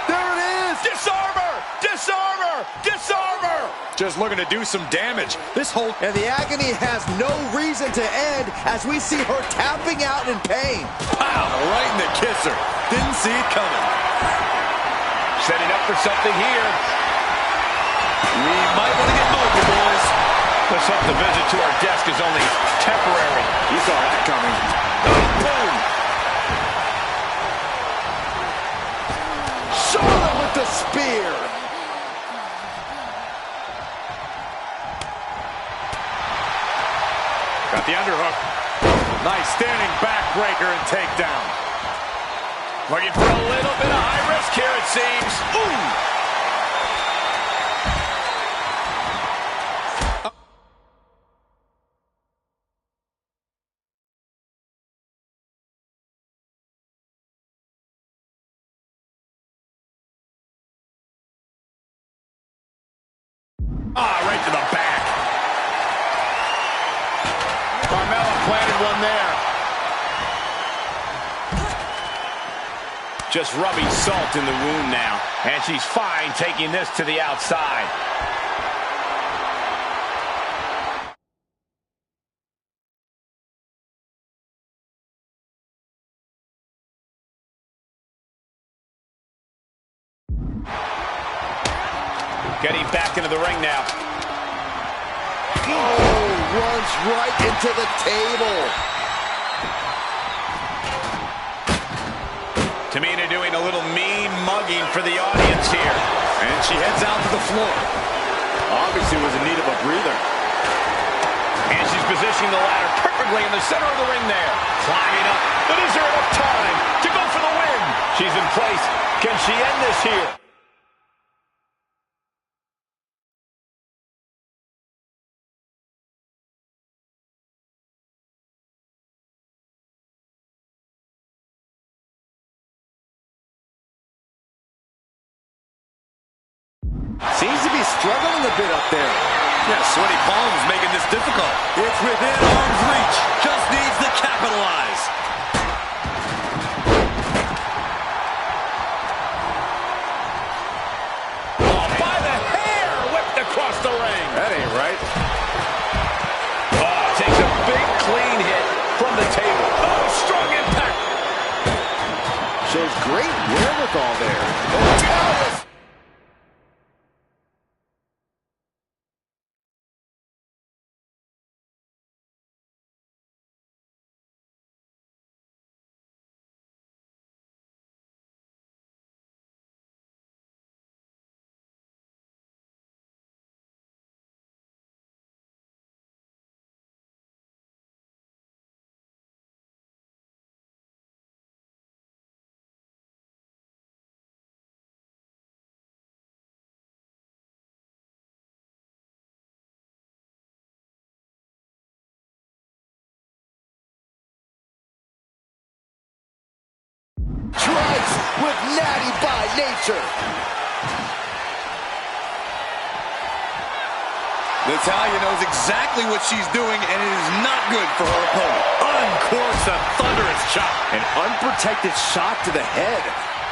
There it is! Disarm her! Disarm her! Disarm her! Just looking to do some damage. This whole... And the agony has no reason to end as we see her tapping out in pain. Pow! Right in the kisser. Didn't see it coming. Setting up for something here. We might want to get mobile, boys. Let's hope the visit to our desk is only temporary. You saw that coming. Boom! Charlotte with the spear. Got the underhook. Nice standing backbreaker and takedown. Looking for a little bit of high risk here, it seems. Ooh! Right to the back. Carmella planted one there. Just rubbing salt in the wound now. And she's fine taking this to the outside. Getting back into the ring now. Oh, runs right into the table. Tamina doing a little mean mugging for the audience here. And she heads out to the floor. Obviously was in need of a breather. And she's positioning the ladder perfectly in the center of the ring there. Climbing up. But is there enough time to go for the win? She's in place. Can she end this here? Seems to be struggling a bit up there. Yeah, sweaty palms making this difficult. It's within arm's reach. Just needs to capitalize. Oh, by the hair, whipped across the ring. That ain't right. Oh, takes a big clean hit from the table. Oh, strong impact. Shows great wherewithal there. Oh, Taurus. Trice with Natty by nature. Natalya knows exactly what she's doing, and it is not good for her opponent. Uncorks a thunderous chop. An unprotected shot to the head.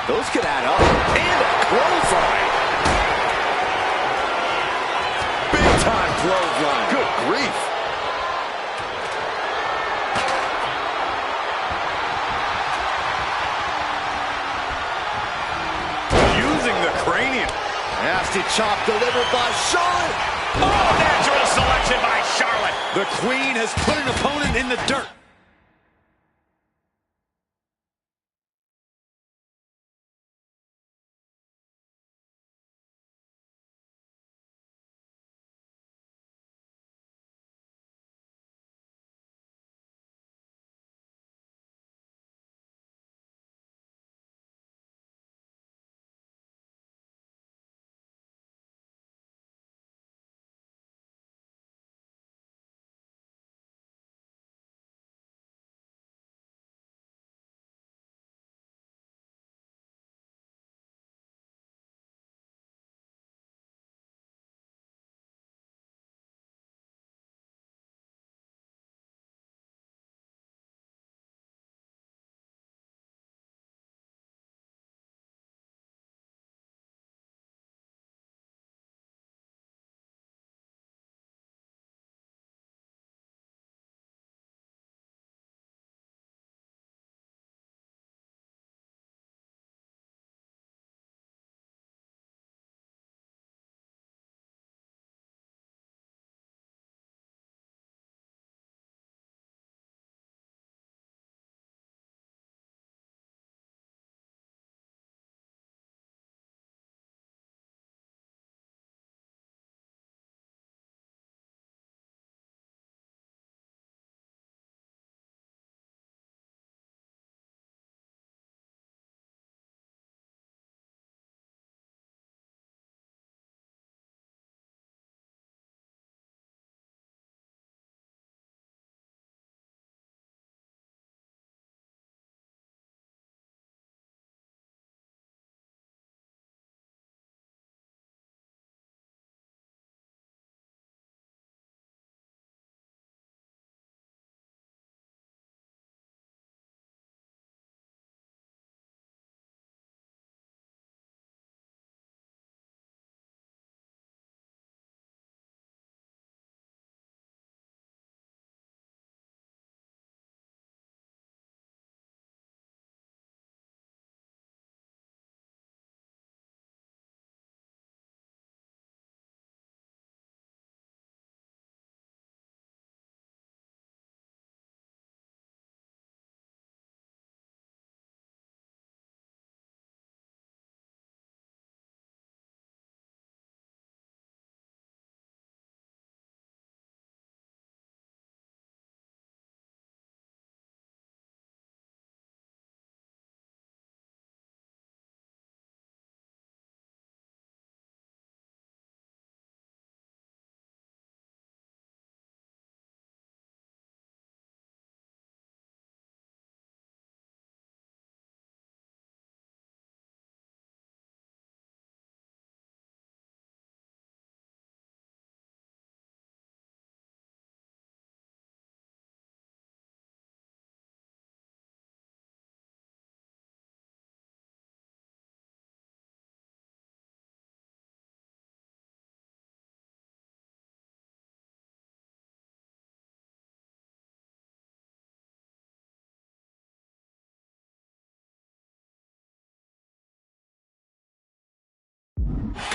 Those could add up. And a clothesline. Big time clothesline. Good grief. nasty chop delivered by Charlotte. Oh, natural selection by Charlotte. The Queen has put an opponent in the dirt.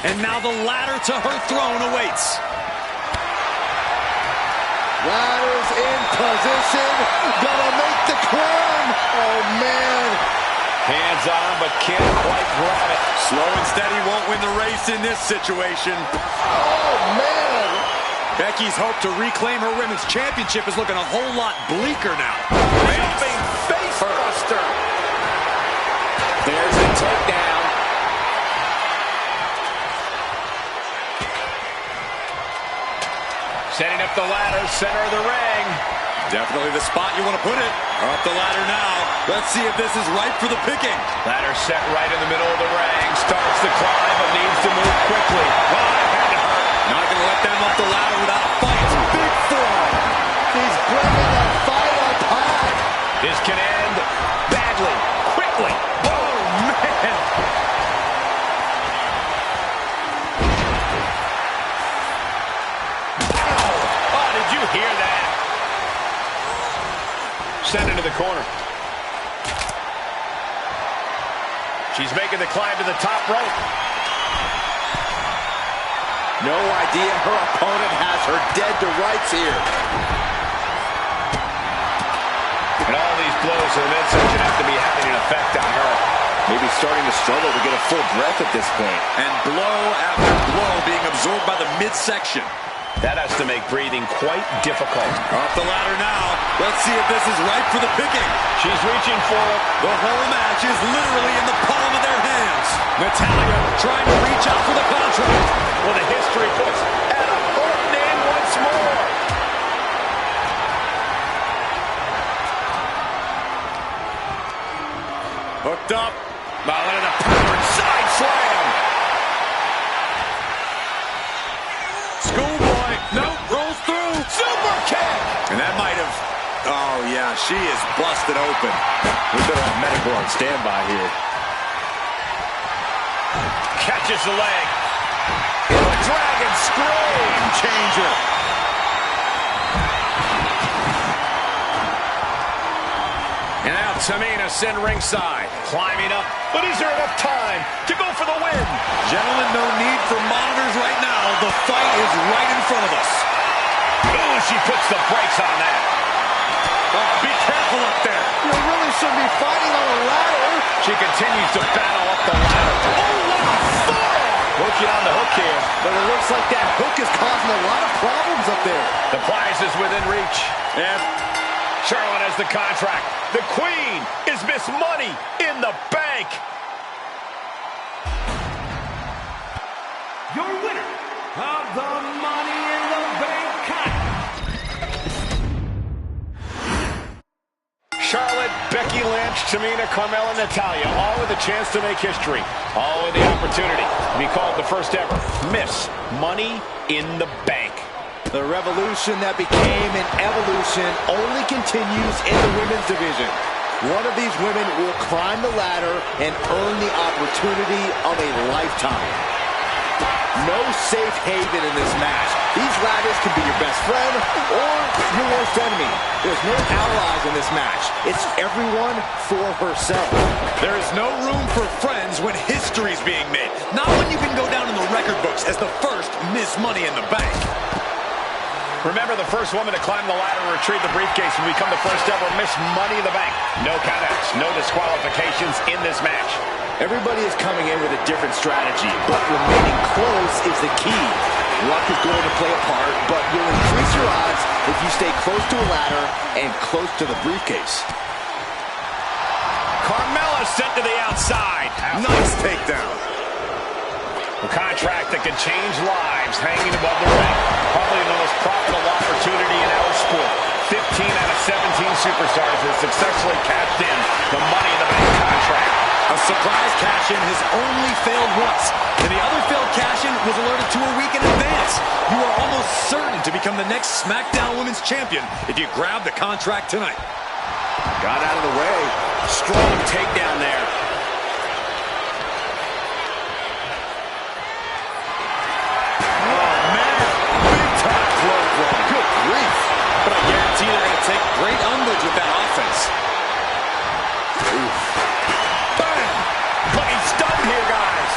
And now the ladder to her throne awaits. Ladder's in position. Gonna make the climb. Oh, man. Hands on, but can't quite grab it. Slow and steady won't win the race in this situation. Oh, man. Becky's hope to reclaim her women's championship is looking a whole lot bleaker now. Jumping face buster. There's a takedown. Setting up the ladder, center of the ring. Definitely the spot you want to put it. Up the ladder now. Let's see if this is right for the picking. Ladder set right in the middle of the ring. Starts the climb, but needs to move quickly. Oh, that had to hurt. Not going to let them up the ladder without a fight. Big fall. He's bringing the fight up high. This can end badly, quickly. Oh, man. Oh, did you hear that? Sent into the corner. She's making the climb to the top rope. No idea her opponent has her dead to rights here. And all these blows to the midsection have to be having an effect on her. Maybe starting to struggle to get a full breath at this point. And blow after blow being absorbed by the midsection. That has to make breathing quite difficult. Off the ladder now. Let's see if this is ripe for the picking. She's reaching for it. The whole match is literally in the palm of their hands. Natalya trying to reach out for the contract. Well, the history books and a hooked in once more. Hooked up. Malin in a powered side slam. Schoolboy. Nope. Rolls through. Super kick. And that might have... Oh, yeah. She is busted open. We better have medical on standby here. Catches the leg. The Dragon Screw. Game changer. And now Tamina sent ringside. Climbing up. But is there enough time to go for the win? Gentlemen, no need for monitors right now. The fight is right in front of us. Ooh, she puts the brakes on that. Oh, be careful up there. You really shouldn't be fighting on a ladder. She continues to battle up the ladder. Oh, what a forearm. Working on the hook here. But it looks like that hook is causing a lot of problems up there. The prize is within reach. And Charlotte has the contract. The Queen is Miss Money in the Bank. Your winner of the Money in the Bank contest. Charlotte, Becky Lynch, Tamina, Carmella, Natalya, all with a chance to make history. All with the opportunity to be called the first ever Miss Money in the Bank. The revolution that became an evolution only continues in the women's division. One of these women will climb the ladder and earn the opportunity of a lifetime. No safe haven in this match. These ladders can be your best friend or your worst enemy. There's no allies in this match. It's everyone for herself. there is no room for friends when history's being made. Not when you can go down in the record books as the first Miss Money in the Bank. Remember, the first woman to climb the ladder and retrieve the briefcase will become the first ever Miss Money in the Bank. No countouts, no disqualifications in this match. Everybody is coming in with a different strategy, but remaining close is the key. Luck is going to play a part, but you'll increase your odds if you stay close to a ladder and close to the briefcase. Carmella sent to the outside. Nice takedown. A contract that can change lives hanging above the ring. Probably the most profitable opportunity in our sport. 15 out of 17 superstars have successfully cashed in the Money in the Bank contract. A surprise cash-in has only failed once, and the other failed cash-in was alerted to a week in advance. You are almost certain to become the next SmackDown Women's Champion if you grab the contract tonight. Got out of the way. Strong takedown there. Oh, man. Big-time clothesline. Good grief. But I guarantee they're going to take great umbrage with that offense. Bam! But he's stunned here, guys.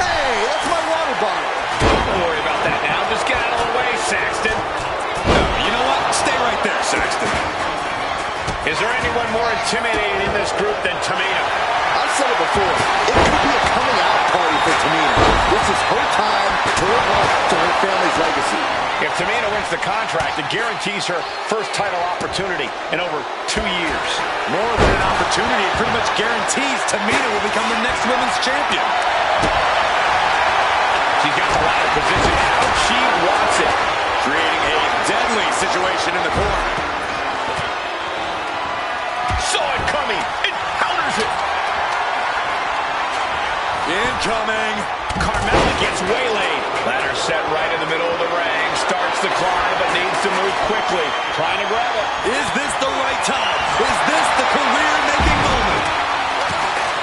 Hey, that's my water bottle. Don't worry about that now. Just get out of the way, Saxton. No, you know what? Stay right there, Saxton. Is there anyone more intimidating in this group than Tamina? I've said it before. It could be a coming out party for Tamina. This is her time to live up to her family's legacy. If Tamina wins the contract, it guarantees her first title opportunity in over 2 years. More than an opportunity, it pretty much guarantees Tamina will become the next women's champion. She's got the ladder position how she wants it. Creating a deadly situation in the corner. Saw it coming. It counters it. Incoming. Carmella gets waylaid. Ladder set right in the middle of the ring. Starts to climb, but needs to move quickly. Trying to grab it. Is this the right time? Is this the career-making moment?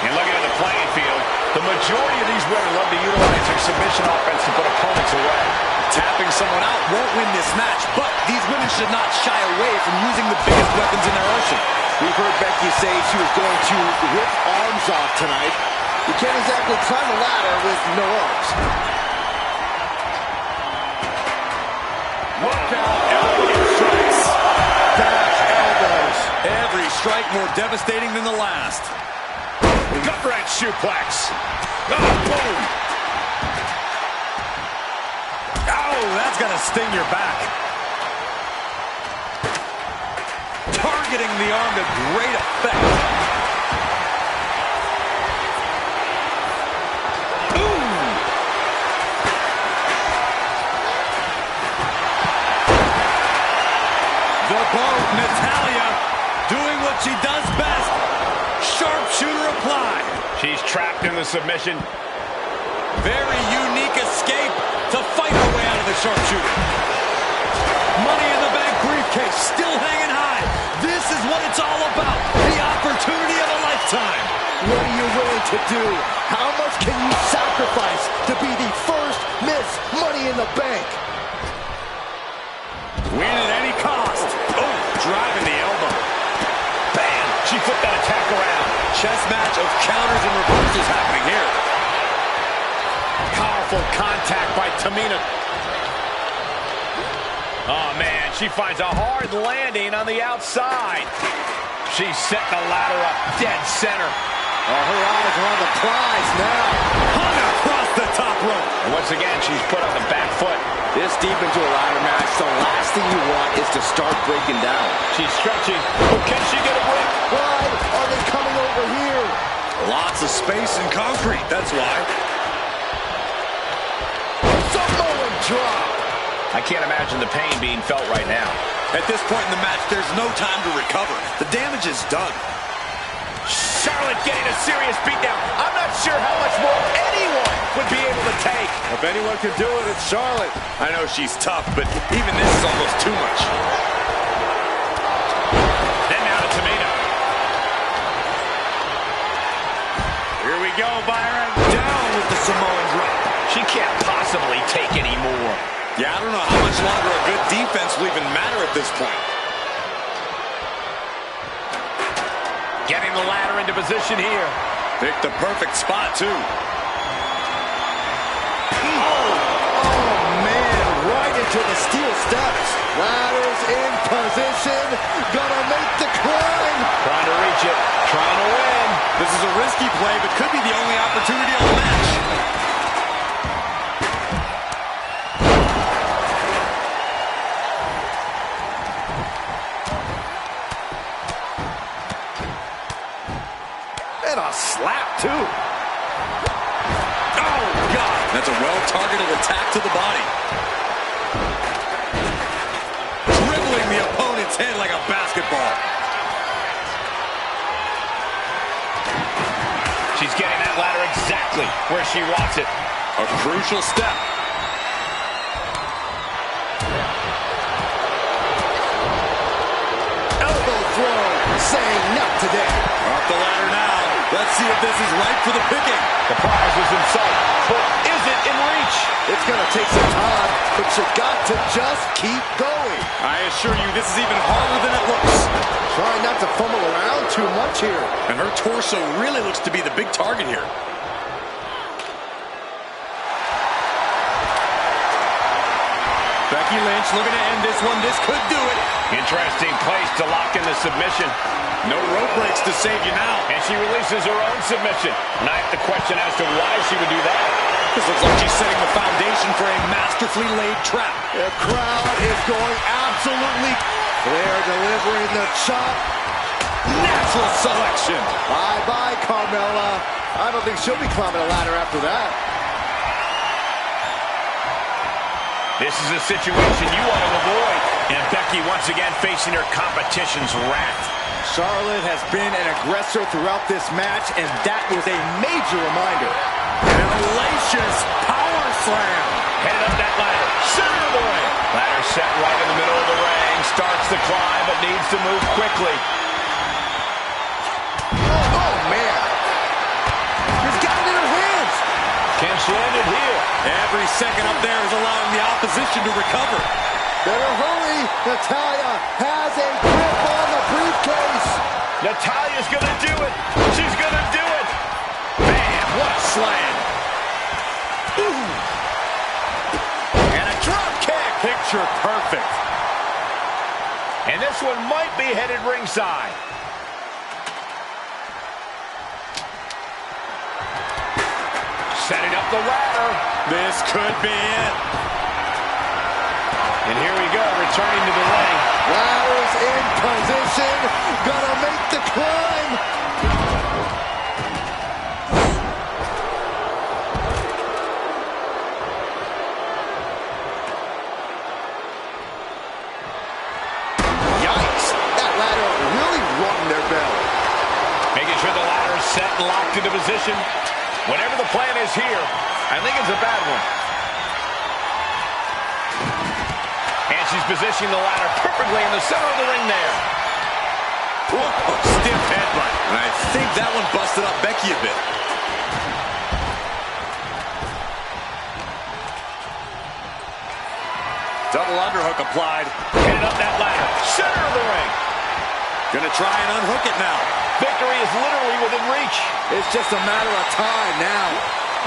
And looking at the playing field, the majority of these women love to utilize their submission offense to put opponents away. Tapping someone out won't win this match, but these women should not shy away from using the biggest weapons in their arsenal. We've heard Becky say she was going to rip arms off tonight. You can't exactly climb a ladder with no arms. hooked out elbow strikes. Dash elbows. Every strike more devastating than the last. Gut wrench suplex. Oh, boom. Oh, that's gonna sting your back. Targeting the arm to great effect. Natalya doing what she does best. Sharpshooter applied. She's trapped in the submission. Very unique escape to fight her way out of the sharpshooter. Money in the Bank briefcase still hanging high. This is what it's all about. The opportunity of a lifetime. What are you willing to do? How much can you sacrifice to be the first Miss Money in the Bank? Win at any cost. Oh, driving the elbow. Bam! She flipped that attack around. Chess match of counters and reversals happening here. Powerful contact by Tamina. Oh, man, she finds a hard landing on the outside. She's setting the ladder up dead center. Oh, her eyes are on the prize now. Hung across the top rope. And once again, she's put on the back foot. This deep into a ladder match, the last thing you want is to start breaking down. She's stretching. Oh, can she get a break? Why are they coming over here? Lots of space and concrete, that's why. Samoan drop. I can't imagine the pain being felt right now. At this point in the match, there's no time to recover. The damage is done. Charlotte getting a serious beatdown. I'm not sure how much more anyone would be able to take. If anyone can do it, it's Charlotte. I know she's tough, but even this is almost too much. Then now to Tamina. Here we go, Byron. Down with the Samoan drop. She can't possibly take any more. Yeah, I don't know how much longer a good defense will even matter at this point. Getting the ladder into position here. Picked the perfect spot, too. Oh, man, right into the steel steps. Ladders in position. Gonna make the climb. Trying to reach it. Trying to win. This is a risky play, but could be the only opportunity of the match. And a slap, too. Oh, God. That's a well-targeted attack to the body. Dribbling the opponent's head like a basketball. She's getting that ladder exactly where she wants it. A crucial step. Elbow throw. Saying not today. Off the ladder now. Let's see if this is right for the picking. The prize is in sight, but is it in reach? It's gonna take some time, but you got to just keep going. I assure you, this is even harder than it looks. Try not to fumble around too much here. And her torso really looks to be the big target here. Becky Lynch looking to end this one. This could do it. Interesting place to lock in the submission. No rope breaks to save you now. And she releases her own submission. And I have to question as to why she would do that. This looks like she's setting the foundation for a masterfully laid trap. The crowd is going absolutely. They're delivering the chop. Natural selection. Bye-bye, Carmella. I don't think she'll be climbing a ladder after that. This is a situation you want to avoid. And Becky once again facing her competition's wrath. Charlotte has been an aggressor throughout this match, and that was a major reminder. An hellacious power slam. Headed up that ladder. Center of the ring. Ladder set right in the middle of the ring. Starts to climb, but needs to move quickly. Oh, man. She's got it in her hands. Can she end it here? Every second up there is allowing the opposition to recover. Better hurry. Natalya has a grip on the briefcase. Natalya's going to do it. She's going to do it. Man, what a slam. And a drop kick. Kick picture perfect. And this one might be headed ringside. Setting up the ladder. This could be it. And here we go, returning to the ring. Ladder's in position. Gonna make the climb. Yikes. That ladder really rung their bell. Making sure the ladder is set and locked into position. Whatever the plan is here, I think it's a bad one. And she's positioning the ladder perfectly in the center of the ring there. Whoa, stiff headbutt. And I think that one busted up Becky a bit. Double underhook applied. Headed up that ladder. Center of the ring. Gonna try and unhook it now. Victory is literally within reach. It's just a matter of time now.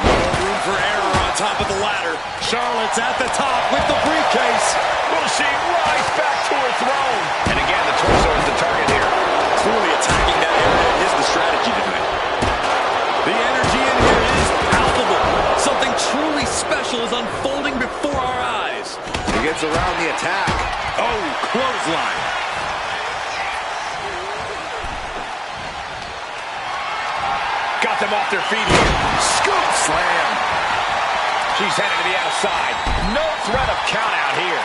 No room for error on top of the ladder. Charlotte's at the top with the briefcase. Will she rise back to her throne? And again, the torso is the target here. Clearly attacking that area is the strategy tonight. The energy in here is palpable. Something truly special is unfolding before our eyes. He gets around the attack. Oh, clothesline. Got them off their feet here. Scoop slam. She's headed to the outside. No threat of count out here.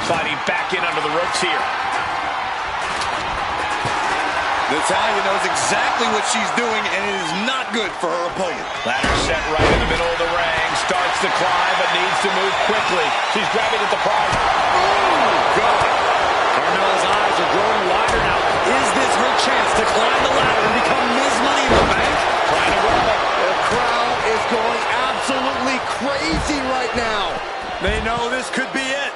Sliding back in under the ropes here. Natalya knows exactly what she's doing, and it is not good for her opponent. Ladder set right in the middle of the ring. Starts to climb, but needs to move quickly. She's grabbing at the prize. Oh, God. Carmella's eyes are growing wider now. Is this her chance to climb the ladder and become Ms. Money in the Bank? Trying to roll it. The crowd is going absolutely crazy right now. They know this could be it.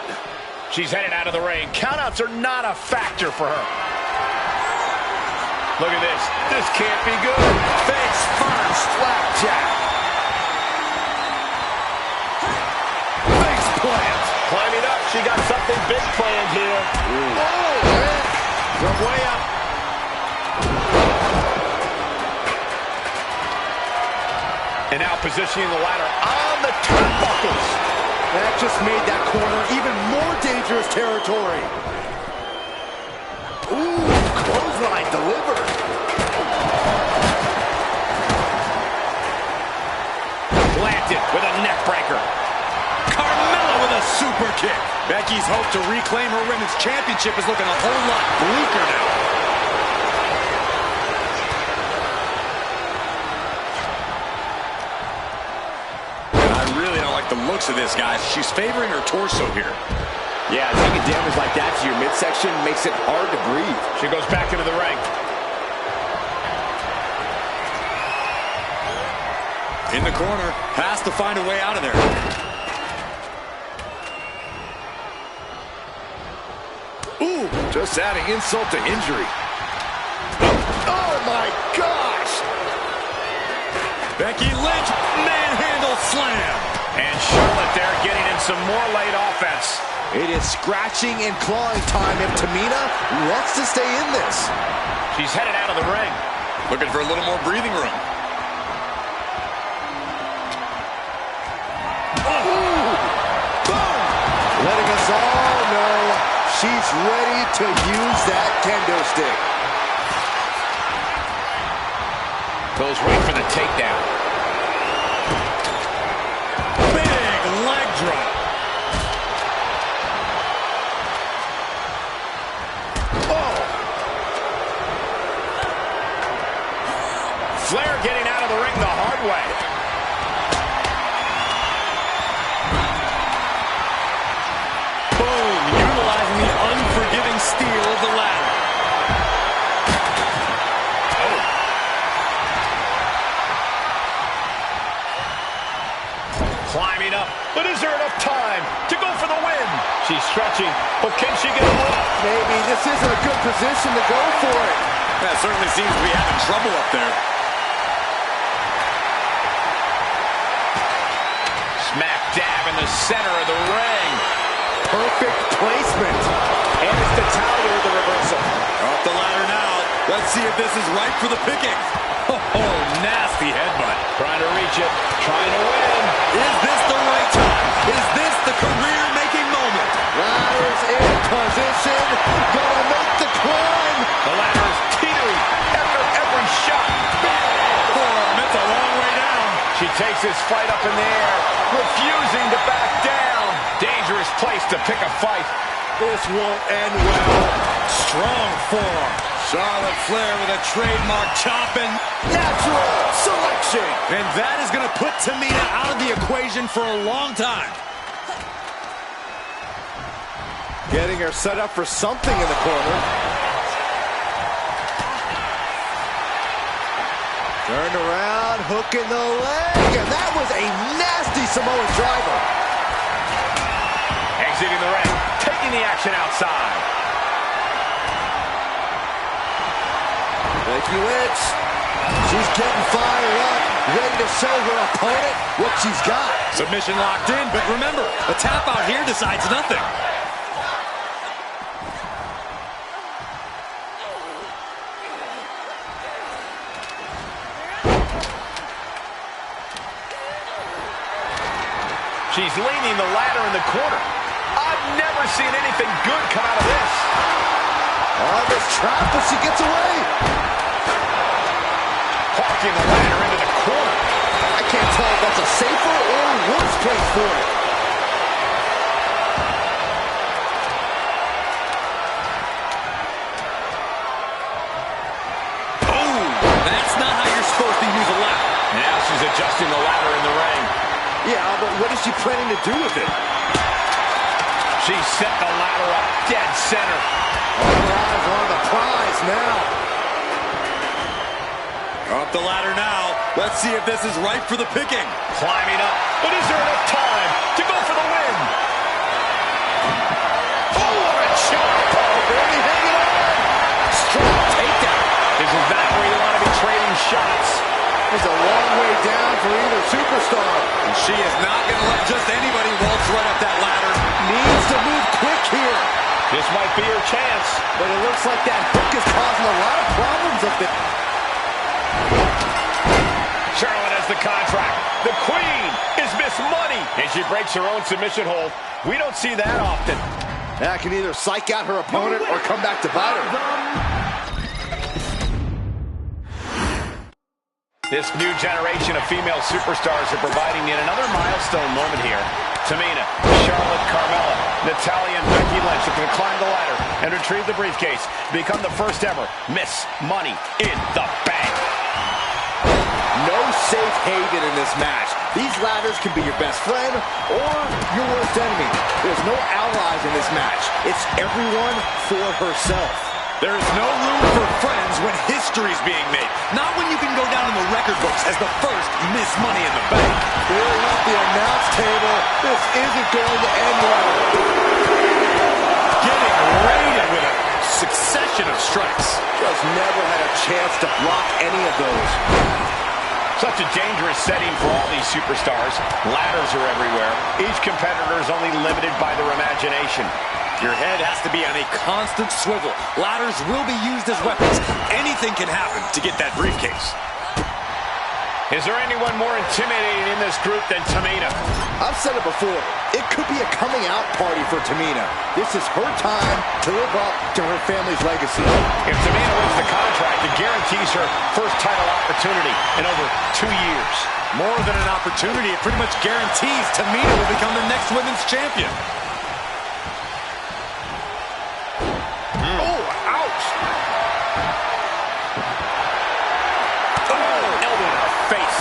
She's headed out of the ring. Countouts are not a factor for her. Look at this. This can't be good. Face first. Flapjack. Face plant. Climbing up. She got something big planned here. Oh, man. From way up. And now positioning the ladder on the turnbuckles. That just made that corner even more dangerous territory. Ooh, clothesline delivered. Planted with a neck breaker. Carmella with a super kick. Becky's hope to reclaim her women's championship is looking a whole lot bleaker now. And I really don't like the looks of this, guys. She's favoring her torso here. Yeah, taking damage like that to your midsection makes it hard to breathe. She goes back into the ring. In the corner, has to find a way out of there. Ooh, just adding insult to injury. Oh my gosh! Becky Lynch, manhandle slam. And Charlotte there getting in some more late offense. It is scratching and clawing time if Tamina wants to stay in this. She's headed out of the ring. Looking for a little more breathing room. Letting us all know she's ready to use that kendo stick. Goes right for the takedown. Big leg drop. Oh, Flair getting out of the ring the hard way. Boom, utilizing the unforgiving steel of the ladder. Climbing up, but is there enough time to go for the win? She's stretching, but can she get a lift? maybe this isn't a good position to go for it. That certainly seems to be having trouble up there. stab in the center of the ring. Perfect placement. And it's Natalya with the reversal. Up the ladder now. Let's see if this is right for the picking. Oh, nasty headbutt. Trying to reach it, trying to win. Is this the right time? Is this the career-making moment? Ladder's in position. Gonna make the climb. The ladder is teetering after every shot. Forearm, it's a long way down. She takes this fight up in the air, refusing to back down. Dangerous place to pick a fight. This won't end well. Strong forearm. Charlotte Flair with a trademark chopping. Natural selection. And that is going to put Tamina out of the equation for a long time. Getting her set up for something in the corner. Turned around, hooking the leg, and that was a nasty Samoan driver. Exiting the ring, taking the action outside. Becky Lynch, she's getting fired up, ready to show her opponent what she's got. Submission locked in, but remember, a tap out here decides nothing. She's leaning the ladder in the corner. I've never seen anything good come out of this. Oh, this trap, but she gets away. Parking the ladder into the corner. I can't tell if that's a safer or worse place for it. Oh, that's not how you're supposed to use a ladder. Now she's adjusting the ladder in the ring. Yeah, but what is she planning to do with it? She set the ladder up dead center. All eyes on the prize now. Up the ladder now. Let's see if this is right for the picking. Climbing up, but is there enough time to go for the win? Oh, what a shot! Barely hanging on. Strong takedown. This is not where you want to be trading shots. It's a long way down for either superstar. And she is not going to let just anybody waltz right up that ladder. Needs to move quick here. This might be her chance. But it looks like that hook is causing a lot of problems up there. Charlotte has the contract. The queen is Miss Money. And she breaks her own submission hold. We don't see that often. That can either psych out her opponent or come back to bite her. This new generation of female superstars are providing yet another milestone moment here. Tamina, Charlotte, Carmella, Natalya, and Becky Lynch are going to climb the ladder and retrieve the briefcase to become the first ever Miss Money in the Bank. No safe haven in this match. These ladders can be your best friend or your worst enemy. There's no allies in this match. It's everyone for herself. There is no room for friends when history's being made. Not when you can go down in the record books as the first Miss Money in the Bank. Clearing up the announce table. This isn't going to end well. Getting raided with a succession of strikes. Just never had a chance to block any of those. Such a dangerous setting for all these superstars. Ladders are everywhere. Each competitor is only limited by their imagination. Your head has to be on a constant swivel. Ladders will be used as weapons. Anything can happen to get that briefcase. Is there anyone more intimidating in this group than Tamina? I've said it before. It could be a coming out party for Tamina. This is her time to live up to her family's legacy. If Tamina wins the contract, it guarantees her first title opportunity in over 2 years. More than an opportunity, it pretty much guarantees Tamina will become the next women's champion. Oh, ouch! Oh, elbow to the face.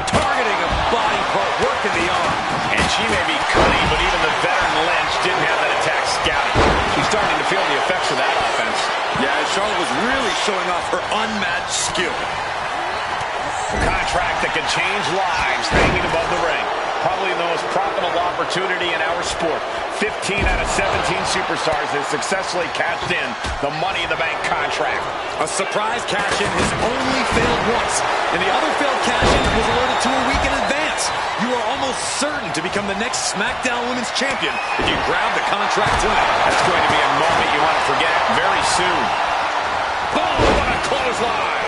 Targeting a body part, working the arm. And she may be cunning, but even the veteran Lynch didn't have that attack scouted. She's starting to feel the effects of that offense. Yeah, Charlotte was really showing off her unmatched skill. A contract that can change lives hanging above the ring. Probably the most profitable opportunity in our sport. 15 out of 17 superstars have successfully cashed in the Money in the Bank contract. A surprise cash-in has only failed once, and the other failed cash-in was alerted to a week in advance. You are almost certain to become the next SmackDown Women's Champion if you grab the contract tonight. That's going to be a moment you want to forget very soon. Oh, what a clothesline!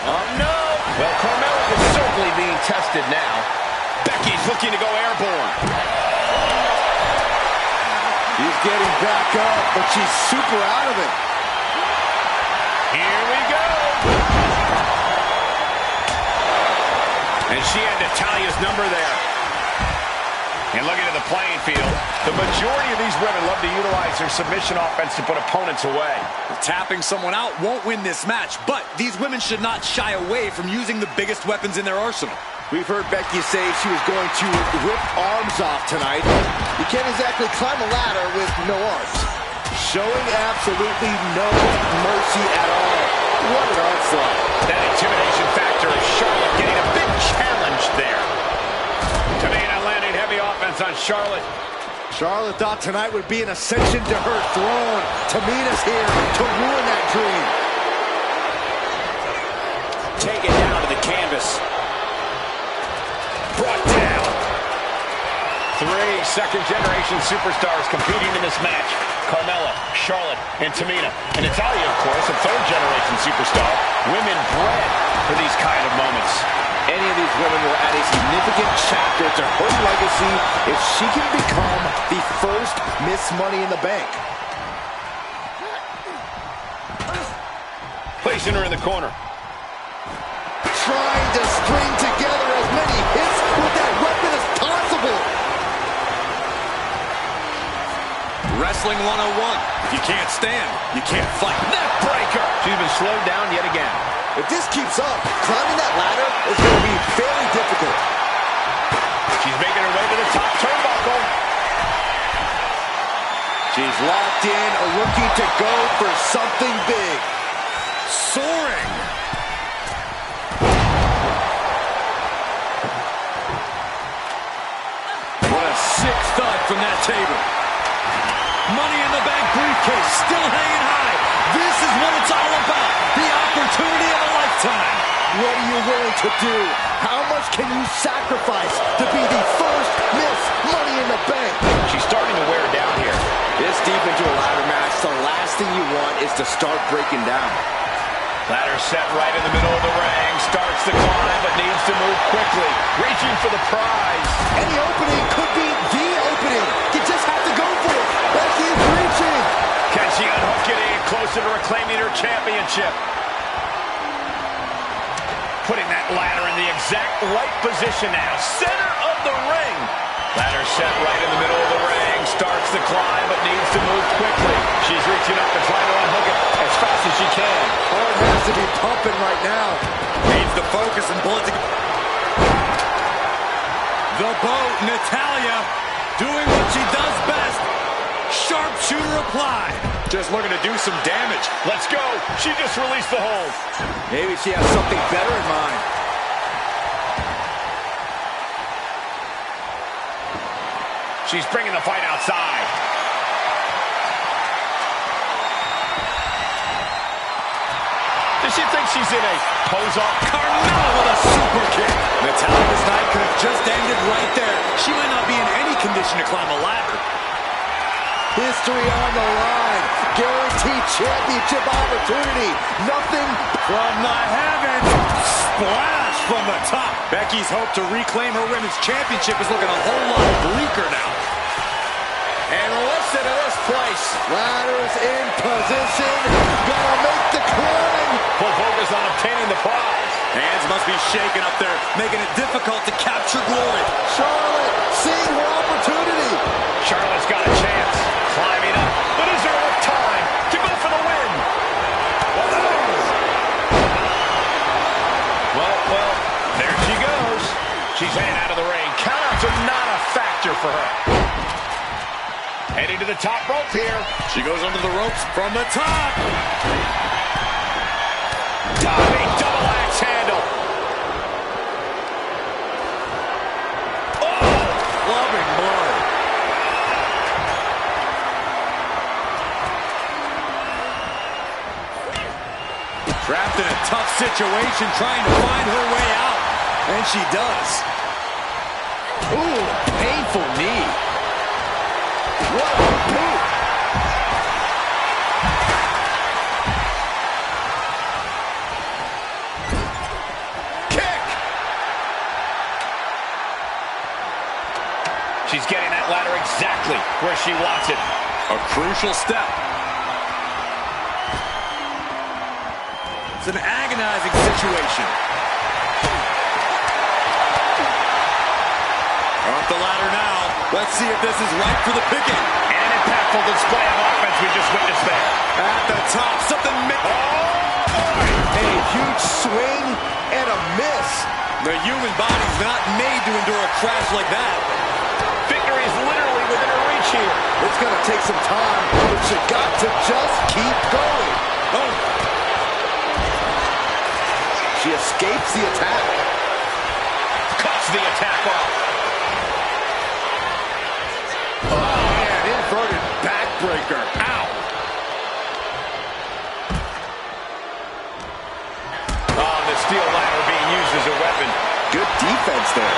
Oh, no! Well, Carmella is certainly being tested now. Becky's looking to go airborne. He's getting back up, but she's super out of it. Here we go! And she had Natalya's number there. And looking at the playing field, the majority of these women love to utilize their submission offense to put opponents away. Tapping someone out won't win this match, but these women should not shy away from using the biggest weapons in their arsenal. We've heard Becky say she was going to rip arms off tonight. You can't exactly climb a ladder with no arms. Showing absolutely no mercy at all. What an onslaught. That intimidation factor of Charlotte getting a big challenge there. Tamina landing heavy offense on Charlotte. Charlotte thought tonight would be an ascension to her throne. Tamina's here to ruin that dream. Take it down to the canvas. Brought down. 3 second-generation superstars competing in this match. Carmella, Charlotte, and Tamina. And Natalya, of course, a third-generation superstar. Women bred for these kind of moments. Any of these women will add a significant chapter to her legacy if she can become the first Miss Money in the Bank. Placing her in the corner. Trying to string together as many hits with that weapon as possible. Wrestling 101. If you can't stand, you can't fight. Neck breaker. She's been slowed down yet again. If this keeps up, climbing that ladder is going to be fairly difficult. She's making her way to the top turnbuckle. She's locked in, looking to go for something big. Soaring. What a sick thud from that table. Money in the Bank briefcase still hanging high. This is what it's all about. The opportunity of a lifetime. What are you willing to do? How much can you sacrifice to be the first Miss Money in the Bank? She's starting to wear down here. This deep into a ladder match, the last thing you want is to start breaking down. Ladder set right in the middle of the ring. Starts to climb, but needs to move quickly. Reaching for the prize. Any opening could be the opening. You just have to go for it. Becky is reaching. Can she unhook it in closer to reclaiming her championship? Putting that ladder in the exact right position now. Center of the ring. Ladder set right in the middle of the ring. Starts to climb, but needs to move quickly. She's reaching up and trying to unhook it as fast as she can. Heart has to be pumping right now. Needs to focus and pull it together. The boat, Natalya, doing what she does best. Sharpshooter applied. Just looking to do some damage. Let's go. She just released the hold. Maybe she has something better in mind. She's bringing the fight outside. Does she think she's in a pose-off? Carmella with a super kick. Natalya's night could have just ended right there. She might not be in any condition to climb a ladder. History on the line. Guaranteed championship opportunity. Nothing From the heavens. Splash from the top. Becky's hope to reclaim her women's championship is looking a whole lot bleaker now. And listen to this place. Ladders in position. Gonna make the climb. Full focus on obtaining the prize. Hands must be shaking up there, making it difficult to capture glory. Charlotte seeing her opportunity. Charlotte's got a chance. Climbing up. But is there enough time to go for the win? Well, there she goes. She's heading out of the ring. Countouts are not a factor for her. Heading to the top rope here. She goes under the ropes from the top. Diving double axe handle. situation, trying to find her way out. And she does. Ooh, painful knee. What a move. Kick. She's getting that ladder exactly where she wants it. A crucial step. It's an agonizing situation. Up the ladder now. Let's see if this is right for the picking. An impactful display of offense we just witnessed there. At the top, something. A huge swing and a miss. The human body's not made to endure a crash like that. Victory is literally within her reach here. It's going to take some time, but you got to just keep going. Oh. She escapes the attack. Cuts the attack off. Oh, man, inverted backbreaker. Ow. Oh, the steel ladder being used as a weapon. Good defense there.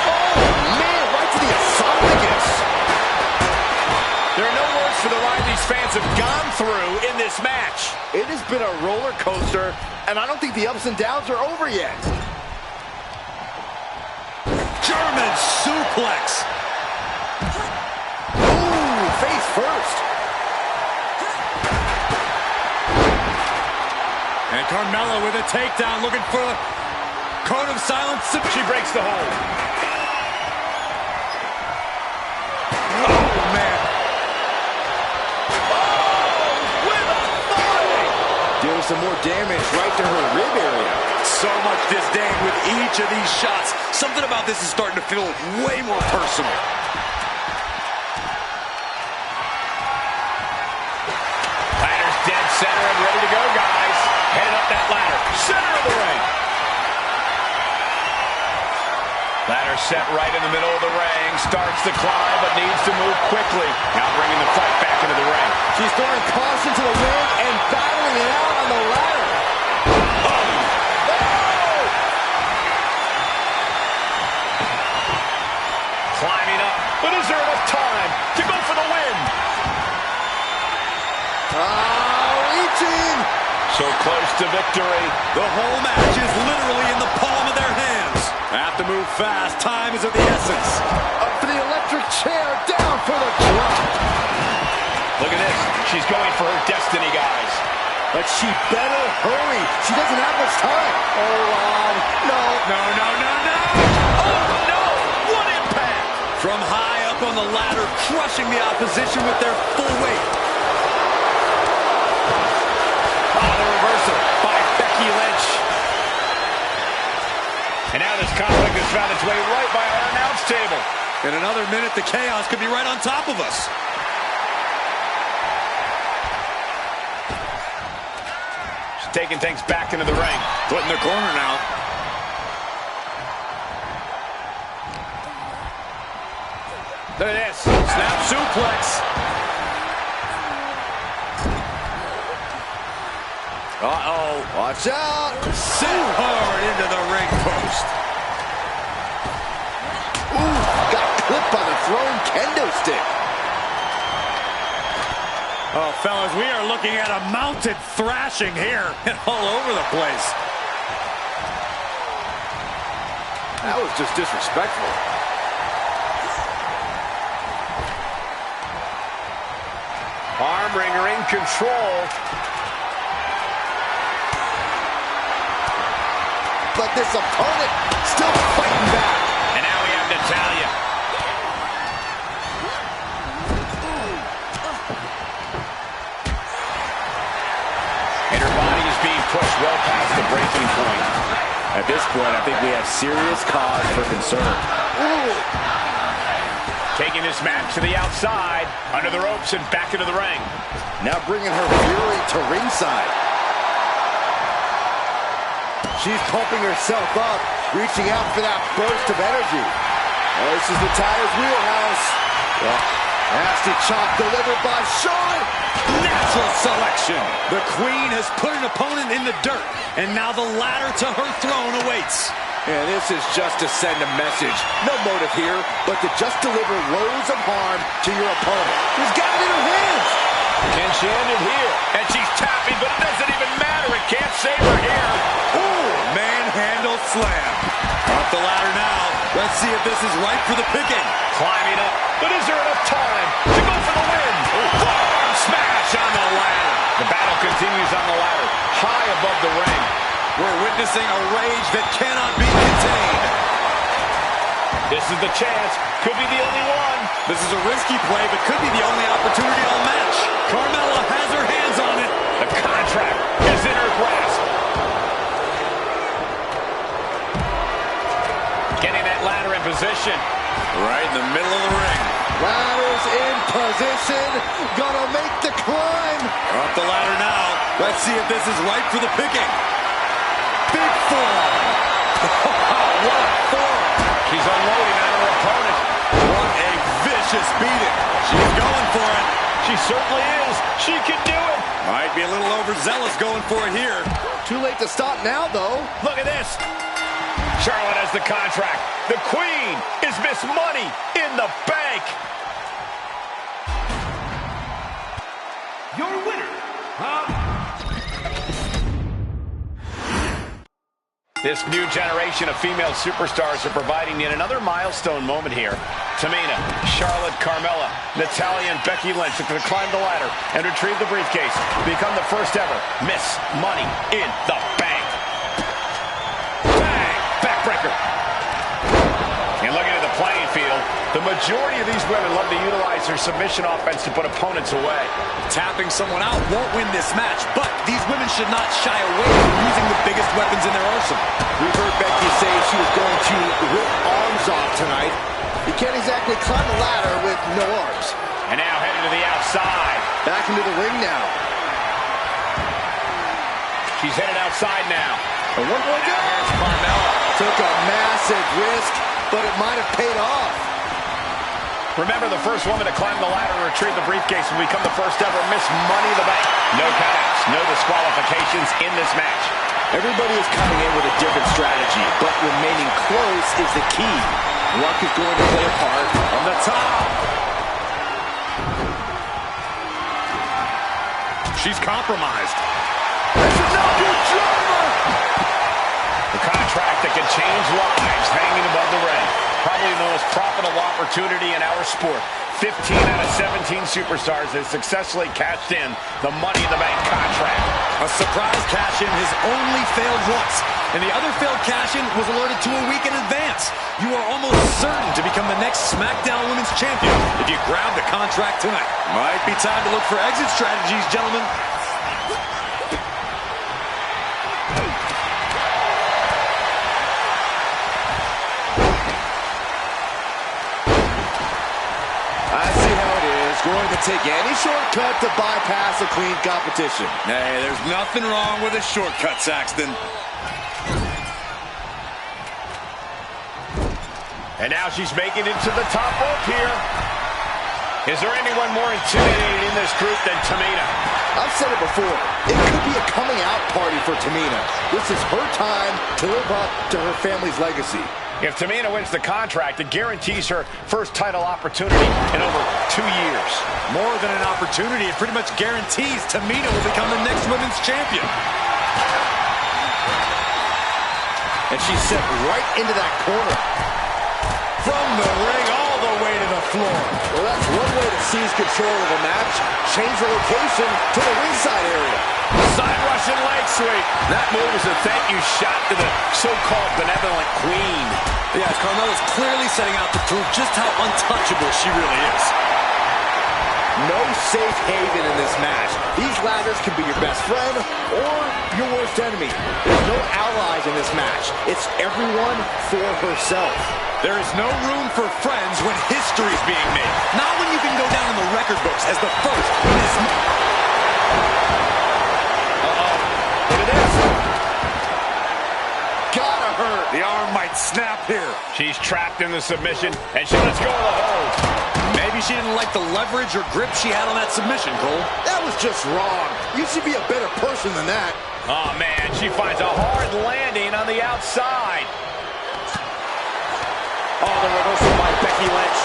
Oh, man, right to the esophagus. There are no words for the ride these fans have gone through in this match. It has been a roller coaster, and I don't think the ups and downs are over yet. German suplex. Ooh, face first. And Carmella with a takedown, looking for a cone of silence. She breaks the hold. Oh, man. Doing some more damage right to her rib area. So much disdain with each of these shots. Something about this is starting to feel way more personal. Ladder's dead center and ready to go, guys. Headed up that ladder. Center of the ring. Ladder set right in the middle of the ring. Starts to climb, but needs to move quickly. Now bringing the fight back into the ring. She's throwing caution to the wind and battling it out on the ladder. Climbing up, but is there enough time to go for the win? Reaching. So close to victory. The whole match is literally in the palm of their hands. Have to move fast. Time is of the essence. Up for the electric chair. Down for the drop. Look at this. She's going for her destiny, guys. But she better hurry. She doesn't have much time. Hold on. No. No, no, no, no. Oh, no! What impact! From high up on the ladder, crushing the opposition with their full weight. Oh, the reversal by Becky Lynch. And now this conflict has found its way right by our announce table. In another minute, the chaos could be right on top of us. She's taking things back into the ring. Put in the corner now. Look at this. Snap suplex. Uh-oh. Watch out. Sent hard into the ring post. Ooh, got clipped by the thrown kendo stick. Oh, fellas, we are looking at a mounted thrashing here and all over the place. That was just disrespectful. Arm wringer in control. But this opponent still fighting back. And now we have Natalya. And her body is being pushed well past the breaking point. At this point, I think we have serious cause for concern. Ooh. Taking this match to the outside, under the ropes and back into the ring. Now bringing her fury to ringside. She's pumping herself up, reaching out for that burst of energy. Oh, this is Natalya's wheelhouse. Yeah. Nasty chop delivered by Charlotte. Natural selection. The Queen has put an opponent in the dirt, and now the ladder to her throne awaits. And this is just to send a message. No motive here, but to just deliver loads of harm to your opponent. She's got it in her hands. Can she end it here? And she's tapping, but it doesn't even matter. It can't save her here. Ooh, manhandle slam. Up the ladder now. Let's see if this is right for the picking. Climbing up, but is there enough time to go for the win? Arm smash on the ladder. The battle continues on the ladder, high above the ring. We're witnessing a rage that cannot be contained. This is the chance. Could be the only one. This is a risky play, but could be the only opportunity all match. Carmella has her hands on it. The contract is in her grasp. Getting that ladder in position. Right in the middle of the ring. Ladder's in position. Gonna make the climb. Up the ladder now. Let's see if this is right for the picking. Big forearm. What a forearm. She's unloading on her opponent. What a vicious beating. She's going for it. She certainly is. She can do it. Might be a little overzealous going for it here. Too late to stop now, though. Look at this. Charlotte has the contract. The Queen is Miss Money in the Bank. Your winner, This new generation of female superstars are providing yet another milestone moment here. Tamina, Charlotte, Carmella, Natalya, and Becky Lynch are going to climb the ladder and retrieve the briefcase to become the first ever Miss Money in the Bank. Bang! Backbreaker. And looking at the playing field, the majority of these women love to utilize their submission offense to put opponents away. Tapping someone out won't win this match, but these women should not shy away from using the biggest weapons in their arsenal. We've heard Becky say she was going to rip arms off tonight. You can't exactly climb a ladder with no arms. And now heading to the outside. Back into the ring now. She's headed outside now. A one-point down. Here's Carmella. Took a massive risk, but it might have paid off. Remember, the first woman to climb the ladder and retrieve the briefcase will become the first ever Miss Money in the Bank. No countouts, no disqualifications in this match. Everybody is coming in with a different strategy, but remaining close is the key. Luck is going to play a part on the top. She's compromised. This is no good driver. The contract that can change lives hanging above the ring. Probably the most profitable opportunity in our sport. 15 out of 17 superstars have successfully cashed in the Money in the Bank contract. A surprise cash-in has only failed once, and the other failed cash-in was alerted to a week in advance. You are almost certain to become the next SmackDown Women's Champion if you grab the contract tonight. Might be time to look for exit strategies, gentlemen. Going to take any shortcut to bypass a clean competition. Hey, there's nothing wrong with a shortcut, Saxton. And now she's making it to the top rope here. Is there anyone more intimidating in this group than Tamina? I've said it before. It could be a coming out party for Tamina. This is her time to live up to her family's legacy. If Tamina wins the contract, it guarantees her first title opportunity in over 2 years. More than an opportunity, it pretty much guarantees Tamina will become the next women's champion. And she's set right into that corner. From the ring all the way to the floor. Well, that's one way to seize control of a match. Change the location to the ringside area. Side Russian leg sweep. That move is a thank you shot to the so-called benevolent queen. Yes, Carmella's clearly setting out to prove just how untouchable she really is. No safe haven in this match. These ladders can be your best friend or your worst enemy. There's no allies in this match. It's everyone for herself. There is no room for friends when history is being made. Not when you can go down in the record books as the first Miss... Look at this. Gotta hurt. The arm might snap here. She's trapped in the submission, and she lets go of the hold. Maybe Maybe she didn't like the leverage or grip she had on that submission, Cole. That was just wrong. You should be a better person than that. Oh, man, she finds a hard landing on the outside. Oh, the reversal by Becky Lynch.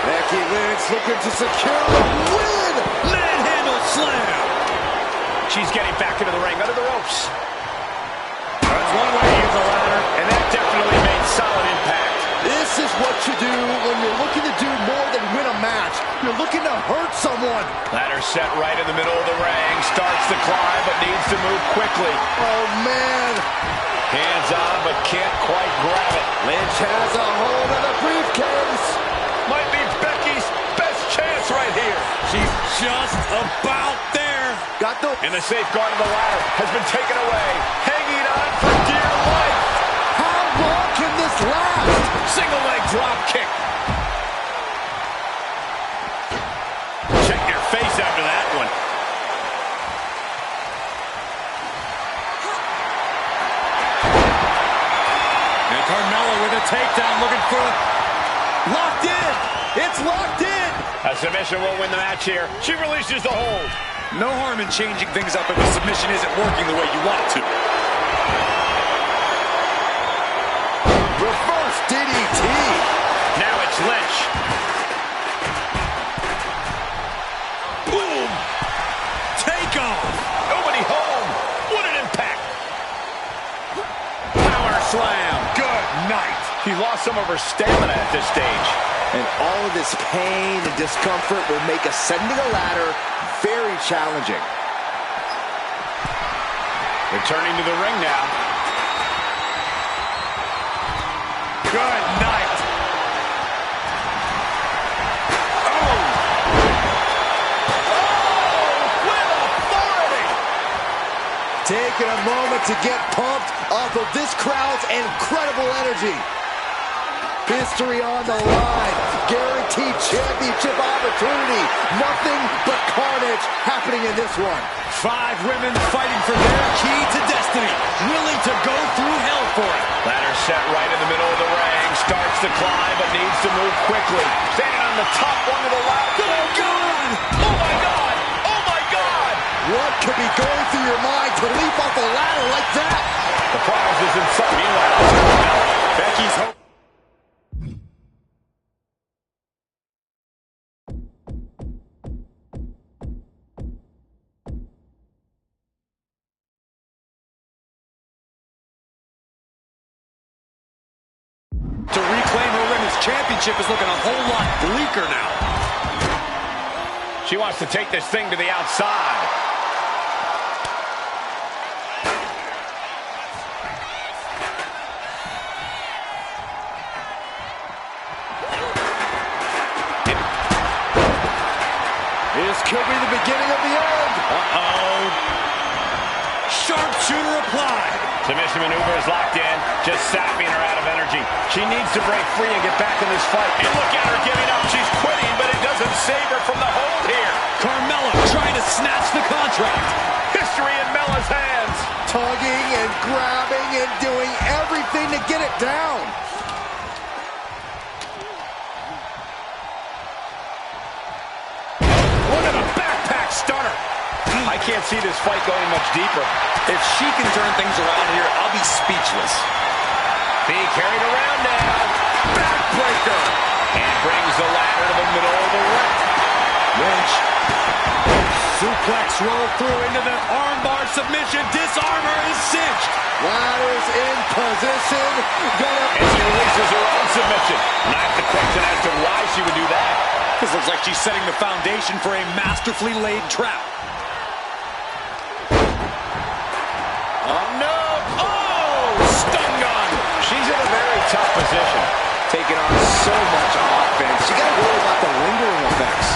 Becky Lynch looking to secure the win. Manhandle slam. She's getting back into the ring, under the ropes. That's one way to use the ladder. And that definitely made solid impact. This is what you do when you're looking to do more than win a match. You're looking to hurt someone. Ladder set right in the middle of the ring. Starts to climb, but needs to move quickly. Oh, man. Hands on, but can't quite grab it. Lynch has a hold of the briefcase. Might be Becky's best chance right here. She's just about there. Got the... And the safeguard of the ladder has been taken away. Hanging on for dear life. How long can this last? Single leg drop kick. Check your face after that one. And Carmella with a takedown, looking for a... Locked in. It's locked in. A submission will win the match here. She releases the hold. No harm in changing things up if the submission isn't working the way you want it to. Reverse DDT. Now it's Lynch. Boom. Take off. Nobody home. What an impact. Power slam. Good night. She lost some of her stamina at this stage. And all of this pain and discomfort will make ascending a ladder very challenging. Returning to the ring now. Good night. Oh! With authority! Taking a moment to get pumped off of this crowd's incredible energy. History on the line. Guaranteed championship opportunity. Nothing but carnage happening in this one. 5 women fighting for their key to destiny. Willing to go through hell for it. Ladder set right in the middle of the ring. Starts to climb, but needs to move quickly. Standing on the top rung of the ladder. Oh, God! Oh, my God! Oh, my God! What could be going through your mind to leap off a ladder like that? The prize is inside. Meanwhile, Becky's hope. To reclaim her women's championship is looking a whole lot bleaker now. she wants to take this thing to the outside. This could be the beginning of the end. Uh-oh. Sharpshooter applied. Submission maneuver is locked in, just sapping her out of energy. She needs to break free and get back in this fight. And look at her giving up. She's quitting, but it doesn't save her from the hold here. Carmella trying to snatch the contract. History in Mella's hands. Tugging and grabbing and doing everything to get it down. Look at a backpack stunner. I can't see this fight going much deeper. If she can turn things around here, I'll be speechless. Being carried around now. Backbreaker. And brings the ladder to the middle of the ring. Lynch. Suplex roll through into the armbar submission. Disarmor is cinched. Ladder's in position. And she releases her own submission. Not the question as to why she would do that. This looks like she's setting the foundation for a masterfully laid trap. Oh, no. Oh, stun gun. She's in a very tough position. Taking on so much offense. You got to worry about the lingering effects.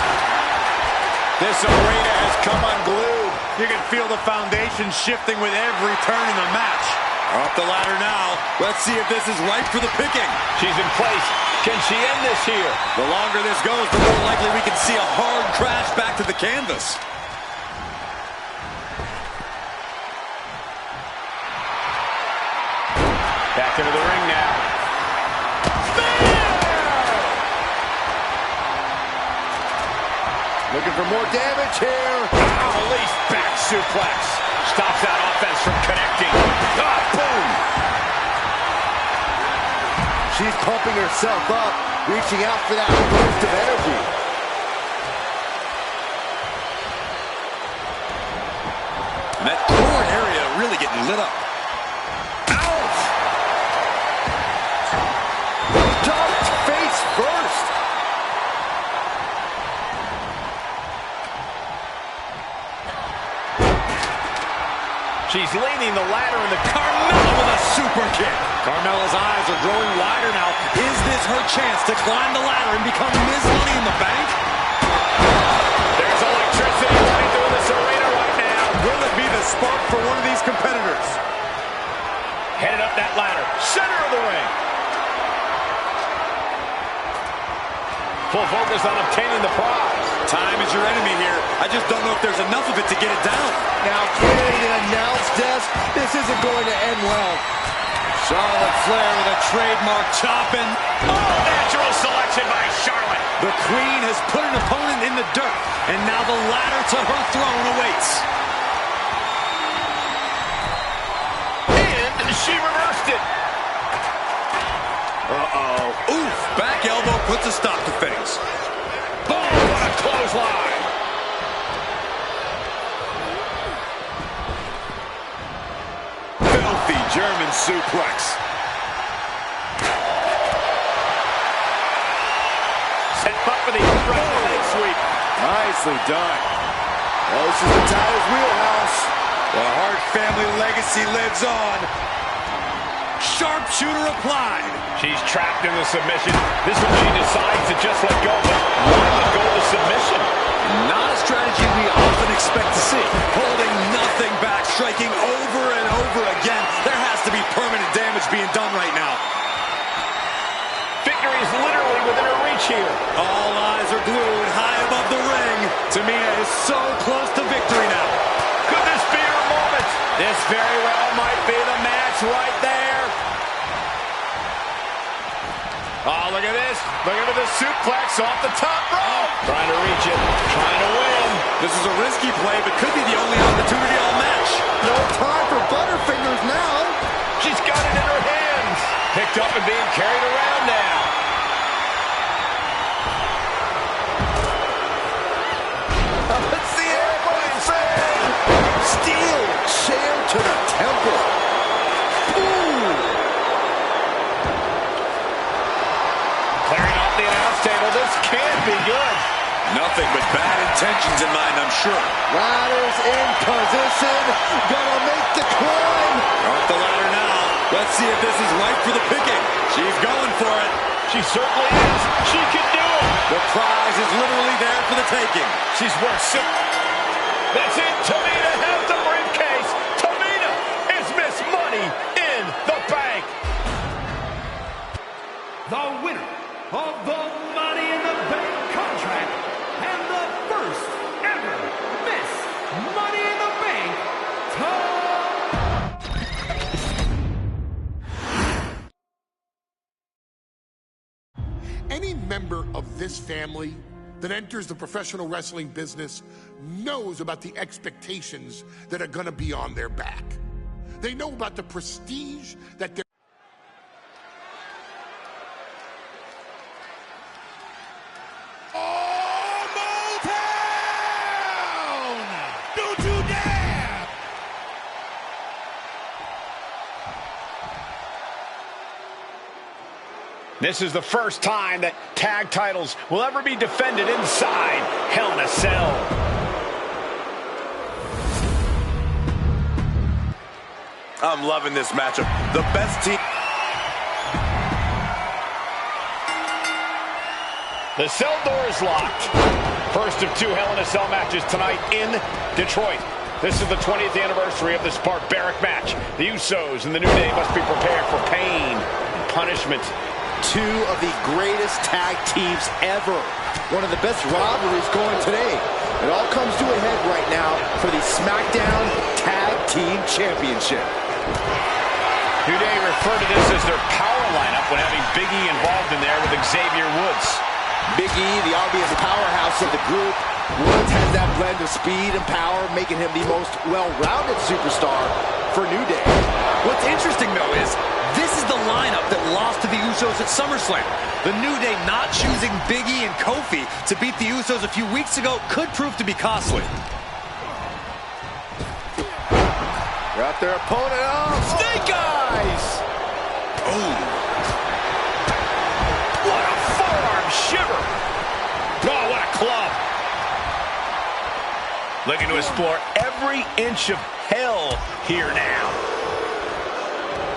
This arena has come unglued. You can feel the foundation shifting with every turn in the match. Up the ladder now. Let's see if this is ripe for the picking. She's in place. Can she end this here? The longer this goes, the more likely we can see a hard crash back to the canvas. Back into the ring now. Looking for more damage here. Release back suplex. Stops that offense from connecting. Boom! She's pumping herself up, reaching out for that burst of energy. And that core area really getting lit up. Ouch! Ducked face first. She's leaning the ladder in the Carmella with a super kick. Carmella's eyes are growing wider now. Is this her chance to climb the ladder and become Ms. Money in the Bank? There's electricity running through this arena right now. Will it be the spark for one of these competitors? Headed up that ladder. Center of the ring. Full focus on obtaining the prize. Time is your enemy here. I just don't know if there's enough of it to get it down. Now carrying an announce desk. This isn't going to end well. Charlotte Flair with a trademark chopping. Oh, natural selection by Charlotte. The Queen has put an opponent in the dirt, and now the ladder to her throne awaits. And she reversed it. Uh-oh. Oof. Back elbow puts a stop to things. Boom, what a clothesline. Filthy German suplex. Set up for the Russian leg sweep. Nicely done. Well, this is the Tyler's wheelhouse. The Hart family legacy lives on. Sharpshooter applied. She's trapped in the submission. This one she decides to just let go, but why let go of the submission? Not a strategy we often expect to see. Holding nothing back, striking over and over again. There has to be permanent damage being done right now. Victory is literally within her reach here. All eyes are glued high above the ring. Tamina is so close to victory now. Could this be her moment? This very well might be the match right there. Oh, look at this. Look at the suplex off the top rope. Trying to reach it. Trying to win. This is a risky play, but could be the only opportunity all match. No time for Butterfingers now. She's got it in her hands. Picked up and being carried around now. It's the airplane fan. Steel chair to the temple. Ooh. Clearing off the announce table. This can't be good. Nothing but bad intentions in mind, I'm sure. Ladders in position. Gonna make the climb. Off the ladder now. Let's see if this is right for the picking. She's going for it. She certainly is. She can do it. The prize is literally there for the taking. She's worth six. That's it. Tamina has the briefcase. Tamina is Miss Money in the Bank. The winner of the Money in the Bank contract and the first ever Miss Money in the Bank, Any member of this family that enters the professional wrestling business knows about the expectations that are going to be on their back. They know about the prestige that they're... Oh, Motown! Don't you dare! This is the first time that tag titles will ever be defended inside Hell in a Cell. I'm loving this matchup. The best team. The cell door is locked. First of two Hell in a Cell matches tonight in Detroit. This is the 20th anniversary of this barbaric match. The Usos and the New Day must be prepared for pain and punishment. Two of the greatest tag teams ever. One of the best rivalries going today. It all comes to a head right now for the SmackDown Tag Team Championship. New Day refer to this as their power lineup when having Big E involved in there with Xavier Woods. Big E, the obvious powerhouse of the group, Woods has that blend of speed and power, making him the most well-rounded superstar for New Day. What's interesting, though, is this is the lineup that lost to the Usos at SummerSlam. The New Day not choosing Big E and Kofi to beat the Usos a few weeks ago could prove to be costly. Got their opponent up. Snake Eyes! Oh. What a forearm shiver. Oh, what a club. Looking to explore every inch of hell here now.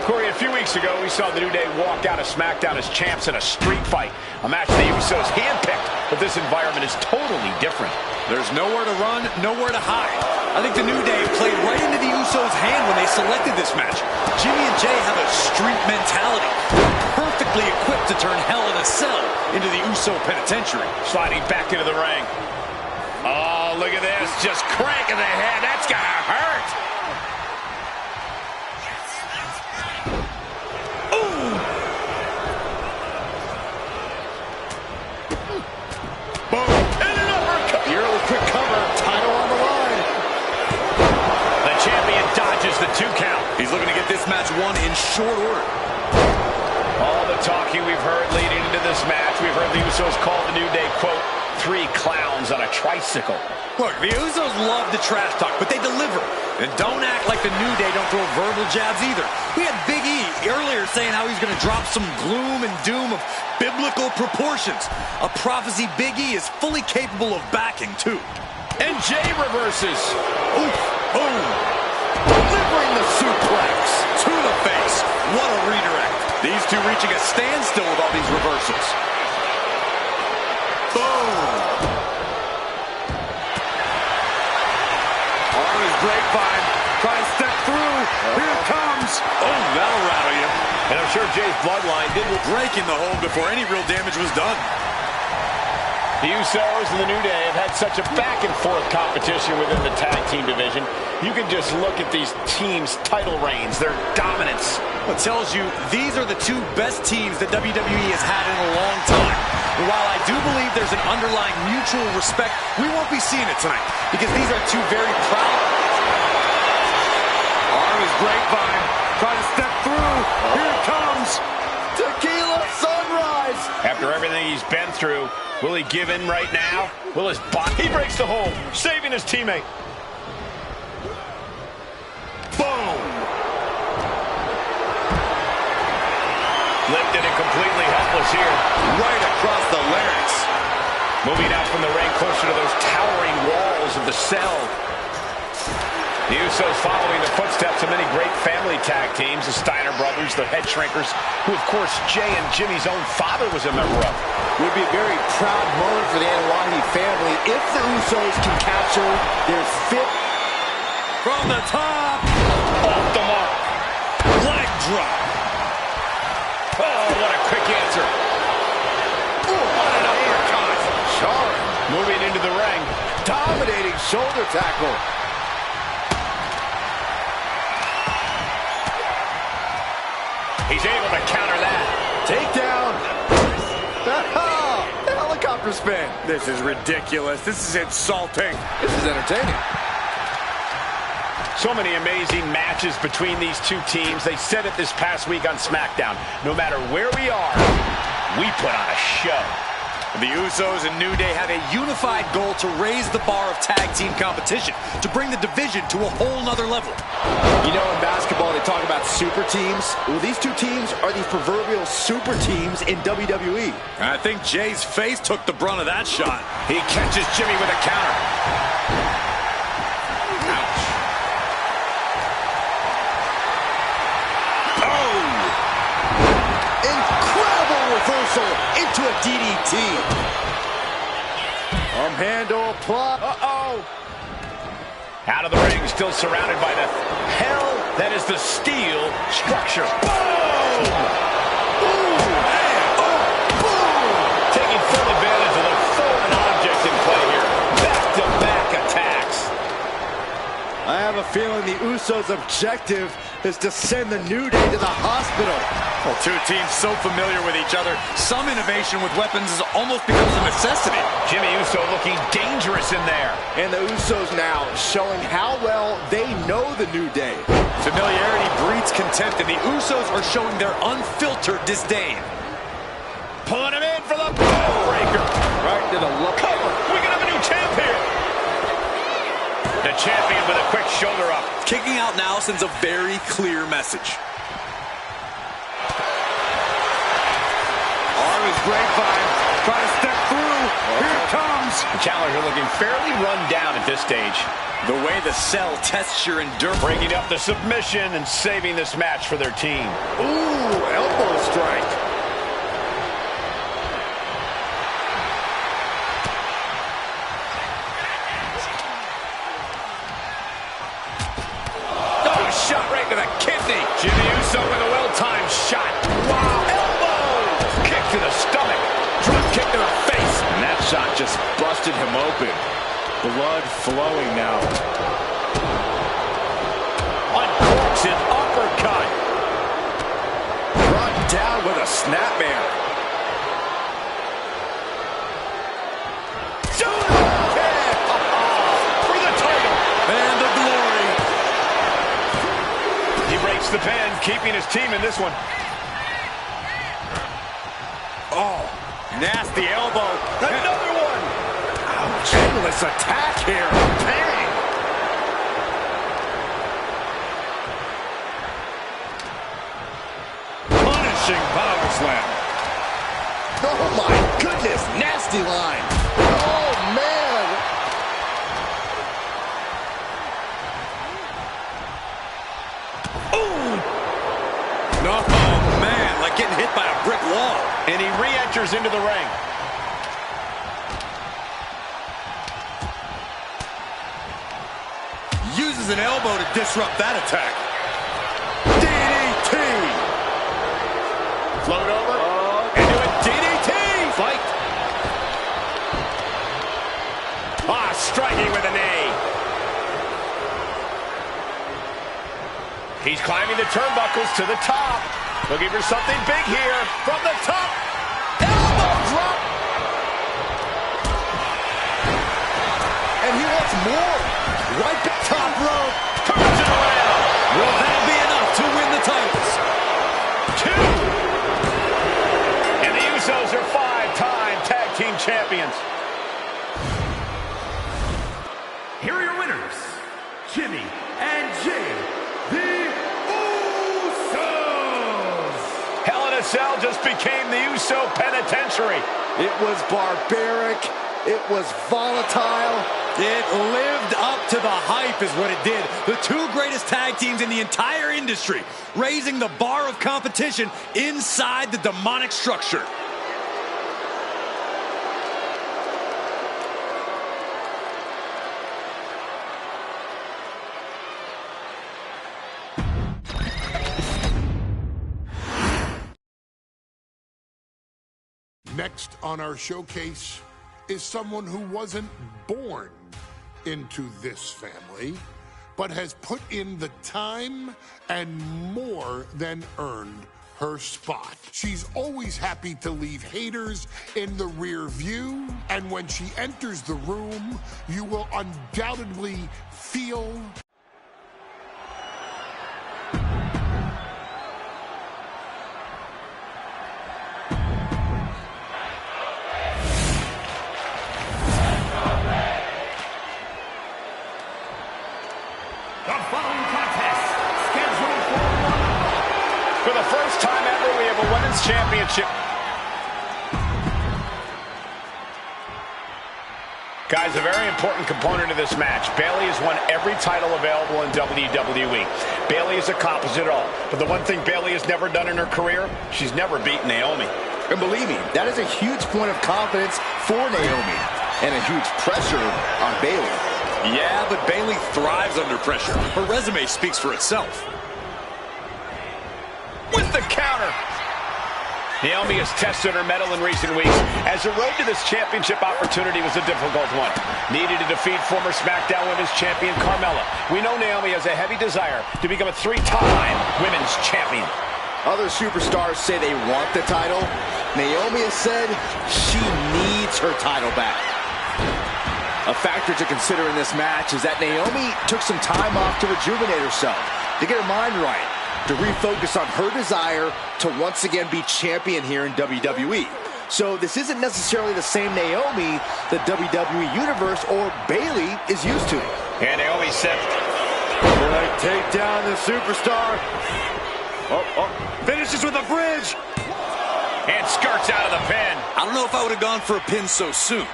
Corey, a few weeks ago, we saw the New Day walk out of SmackDown as champs in a street fight. A match the Usos handpicked, but this environment is totally different. There's nowhere to run, nowhere to hide. I think the New Day played right into the Usos' hand when they selected this match. Jimmy and Jay have a street mentality. They're perfectly equipped to turn Hell in a Cell into the Uso penitentiary. Sliding back into the ring. Oh, look at this. Just cranking the head. That's gonna hurt. Ooh. Boom. And an uppercut. The early quick cover. Title on the line. The champion dodges the 2 count. He's looking to get this match won in short order. All the talking we've heard leading into this match, we've heard the Usos call the New Day, quote, 3 clowns on a tricycle. Look, the Usos love the trash talk, but they deliver. And don't act like the New Day don't throw verbal jabs either. We had Big E earlier saying how he's going to drop some gloom and doom of biblical proportions. A prophecy Big E is fully capable of backing, too. And Jay reverses. Oof, boom. Delivering the suplex. To the face. What a redirect. These two reaching a standstill with all these reversals. Boom. Arm is grapevine. Try to step through. Here it comes. Oh, that'll rattle you. And I'm sure Jay's bloodline didn't Break in the hold before any real damage was done. The Usos and the New Day have had such a back-and-forth competition within the tag team division. You can just look at these teams' title reigns, their dominance. It tells you these are the 2 best teams that WWE has had in a long time. And while I do believe there's an underlying mutual respect, we won't be seeing it tonight because these are 2 very proud. Arm is grapevine. Try to step through. Here it comes. Tequila Sunrise. After everything he's been through, will he give in right now? Will his body... He breaks the hold, saving his teammate. Boom! Lifted and completely helpless here. Right across the larynx. Moving out from the ring closer to those towering walls of the cell. The Usos following the footsteps of many great family tag teams, the Steiner brothers, the Head Shrinkers, who, of course, Jay and Jimmy's own father was a member of. Would be a very proud moment for the Anoa'i family if the Usos can capture their 5th. From the top. Off the mark. Leg drop. Oh, what a quick answer. Ooh, what an uppercut. Sharp. Moving into the ring. Dominating shoulder tackle. He's able to counter that. Takedown. The helicopter spin. This is ridiculous. This is insulting. This is entertaining. So many amazing matches between these 2 teams. They said it this past week on SmackDown. No matter where we are, we put on a show. The Usos and New Day have a unified goal to raise the bar of tag team competition, to bring the division to a whole nother level. You know, in basketball, they talk about super teams. Well, these 2 teams are the proverbial super teams in WWE. I think Jay's face took the brunt of that shot. He catches Jimmy with a counter. Ouch. Oh! Incredible reversal into a DDT. Handle plot. Uh-oh. Out of the ring, still surrounded by the hell that is the steel structure. Boom! Ooh, man. Oh, boom! Taking full advantage of the foreign object in play here. Back-to-back attacks. I have a feeling the Usos' objective is to send the New Day to the hospital. Well, two teams so familiar with each other, some innovation with weapons almost becomes a necessity. Jimmy Uso looking dangerous in there. And the Usos now showing how well they know the New Day. Familiarity breeds contempt, and the Usos are showing their unfiltered disdain. Pulling him in for the breaker. Right to the look. Cover. We can have a new champ here. The champion with a quick shoulder up. Kicking out now sends a very clear message. Grapevine, try to step through. Here it comes. The challenger looking fairly run down at this stage. The way the cell tests your endurance. Breaking up the submission and saving this match for their team. Ooh, elbow strike. Oh, shot right to the kidney. Jimmy Uso with a well-timed shot. Wow. To the stomach, drop kick to the face, and that shot just busted him open. Blood flowing now. Uncorks an uppercut. Brought down with a snapmare. For the title. And the glory. He breaks the pen, keeping his team in this one. Oh, nasty elbow. Another one. Ouch. Endless attack here. Bang. Punishing power slam. Oh, my goodness. Nasty line. Oh, man. Ooh. No, man, like getting hit by a brick wall. And he re-enters into the ring. Uses an elbow to disrupt that attack. DDT. Float over. Into a DDT. Fight. Striking with a knee. He's climbing the turnbuckles to the top. Looking for something big here. From the top. Elbow drop. And he wants more. Right back top rope. Turns it around. Will that be enough to win the titles? 2. And the Usos are 5-time tag team champions. Here are your winners, Jimmy and Jay, the Usos. Hell in a Cell just became the Uso Penitentiary. It was barbaric. It was volatile. It lived up to the hype is what it did. The two greatest tag teams in the entire industry, raising the bar of competition inside the demonic structure. Next on our showcase is someone who wasn't born into this family, but has put in the time and more than earned her spot. She's always happy to leave haters in the rear view, and when she enters the room, you will undoubtedly feel championship. Guys, a very important component of this match. Bayley has won every title available in WWE. Bayley has accomplished it all. But the one thing Bayley has never done in her career, she's never beaten Naomi. And believe me, that is a huge point of confidence for Naomi. And a huge pressure on Bayley. Yeah, but Bayley thrives under pressure. Her resume speaks for itself. With the counter. Naomi has tested her mettle in recent weeks, as the road to this championship opportunity was a difficult one. Needed to defeat former SmackDown Women's Champion Carmella. We know Naomi has a heavy desire to become a 3-time Women's Champion. Other superstars say they want the title. Naomi has said she needs her title back. A factor to consider in this match is that Naomi took some time off to rejuvenate herself, to get her mind right, to refocus on her desire to once again be champion here in WWE. So this isn't necessarily the same Naomi the WWE Universe or Bayley is used to. And Naomi set. Will they take down the superstar? Finishes with a bridge. And skirts out of the pin. I don't know if I would have gone for a pin so soon.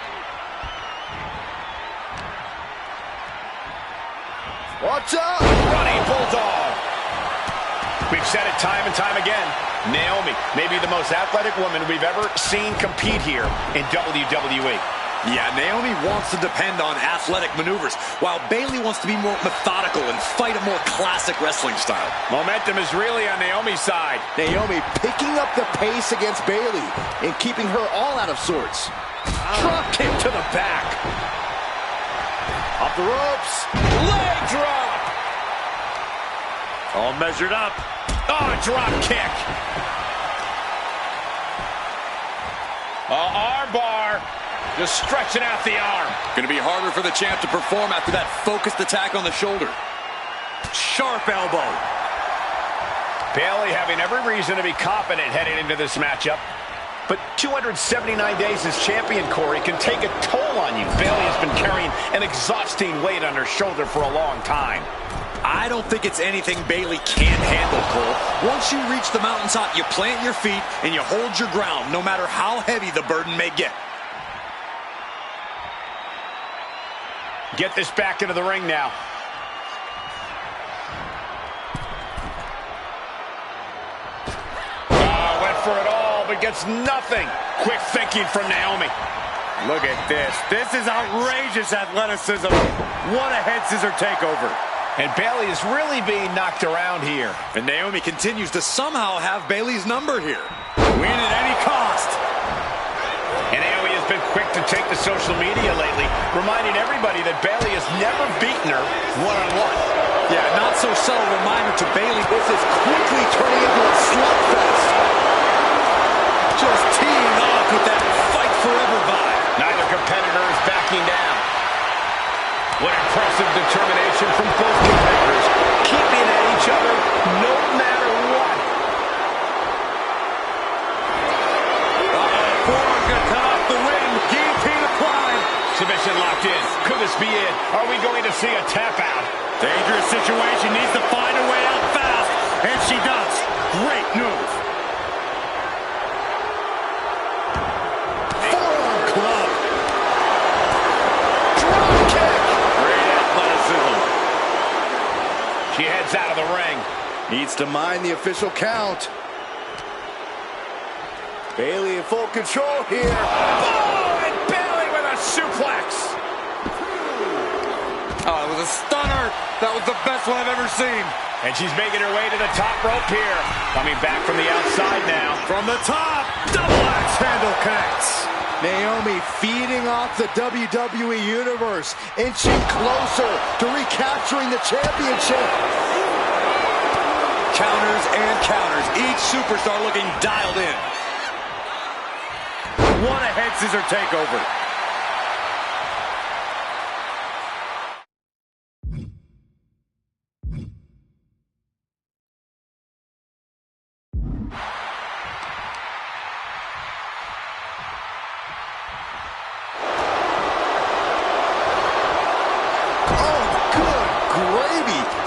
Watch out! Running Bulldog. We've said it time and time again. Naomi may be the most athletic woman we've ever seen compete here in WWE. Yeah, Naomi wants to depend on athletic maneuvers, while Bayley wants to be more methodical and fight a more classic wrestling style. Momentum is really on Naomi's side. Naomi picking up the pace against Bayley and keeping her all out of sorts. Drop kick to the back. Off the ropes. Leg drop. All measured up. Oh, drop kick. Arm bar. Just stretching out the arm. Going to be harder for the champ to perform after that focused attack on the shoulder. Sharp elbow. Bayley having every reason to be confident heading into this matchup. But 279 days as champion, Corey, can take a toll on you. Bayley has been carrying an exhausting weight on her shoulder for a long time. I don't think it's anything Bayley can't handle, Cole. Once you reach the mountaintop, you plant your feet and you hold your ground, no matter how heavy the burden may get. Get this back into the ring now. Went for it all, but gets nothing. Quick thinking from Naomi. Look at this. This is outrageous athleticism. What a head scissor takeover. And Bayley is really being knocked around here. And Naomi continues to somehow have Bayley's number here. Win at any cost. And Naomi has been quick to take to social media lately, reminding everybody that Bayley has never beaten her one-on-one. Yeah, not so subtle reminder to Bayley. This is quickly turning into a slugfest. Just teeing off with that fight forever vibe. Neither competitor is backing down. What impressive determination from both competitors, keeping at each other no matter what. Forearm's gonna cut off the ring. Guillotine applied. Submission locked in. Could this be it? Are we going to see a tap out? Dangerous situation. Needs to find a way out fast. And she does. Great move. Forearm club. Drop kick. Great athleticism. She heads out of the ring. Needs to mind the official count. Bayley in full control here. Oh, and Bayley with a suplex. Oh, it was a stunner. That was the best one I've ever seen. And she's making her way to the top rope here. Coming back from the outside now. From the top, double axe handle connects. Naomi feeding off the WWE Universe, inching closer to recapturing the championship. Counters and counters. Each superstar looking dialed in. What a head scissor takeover.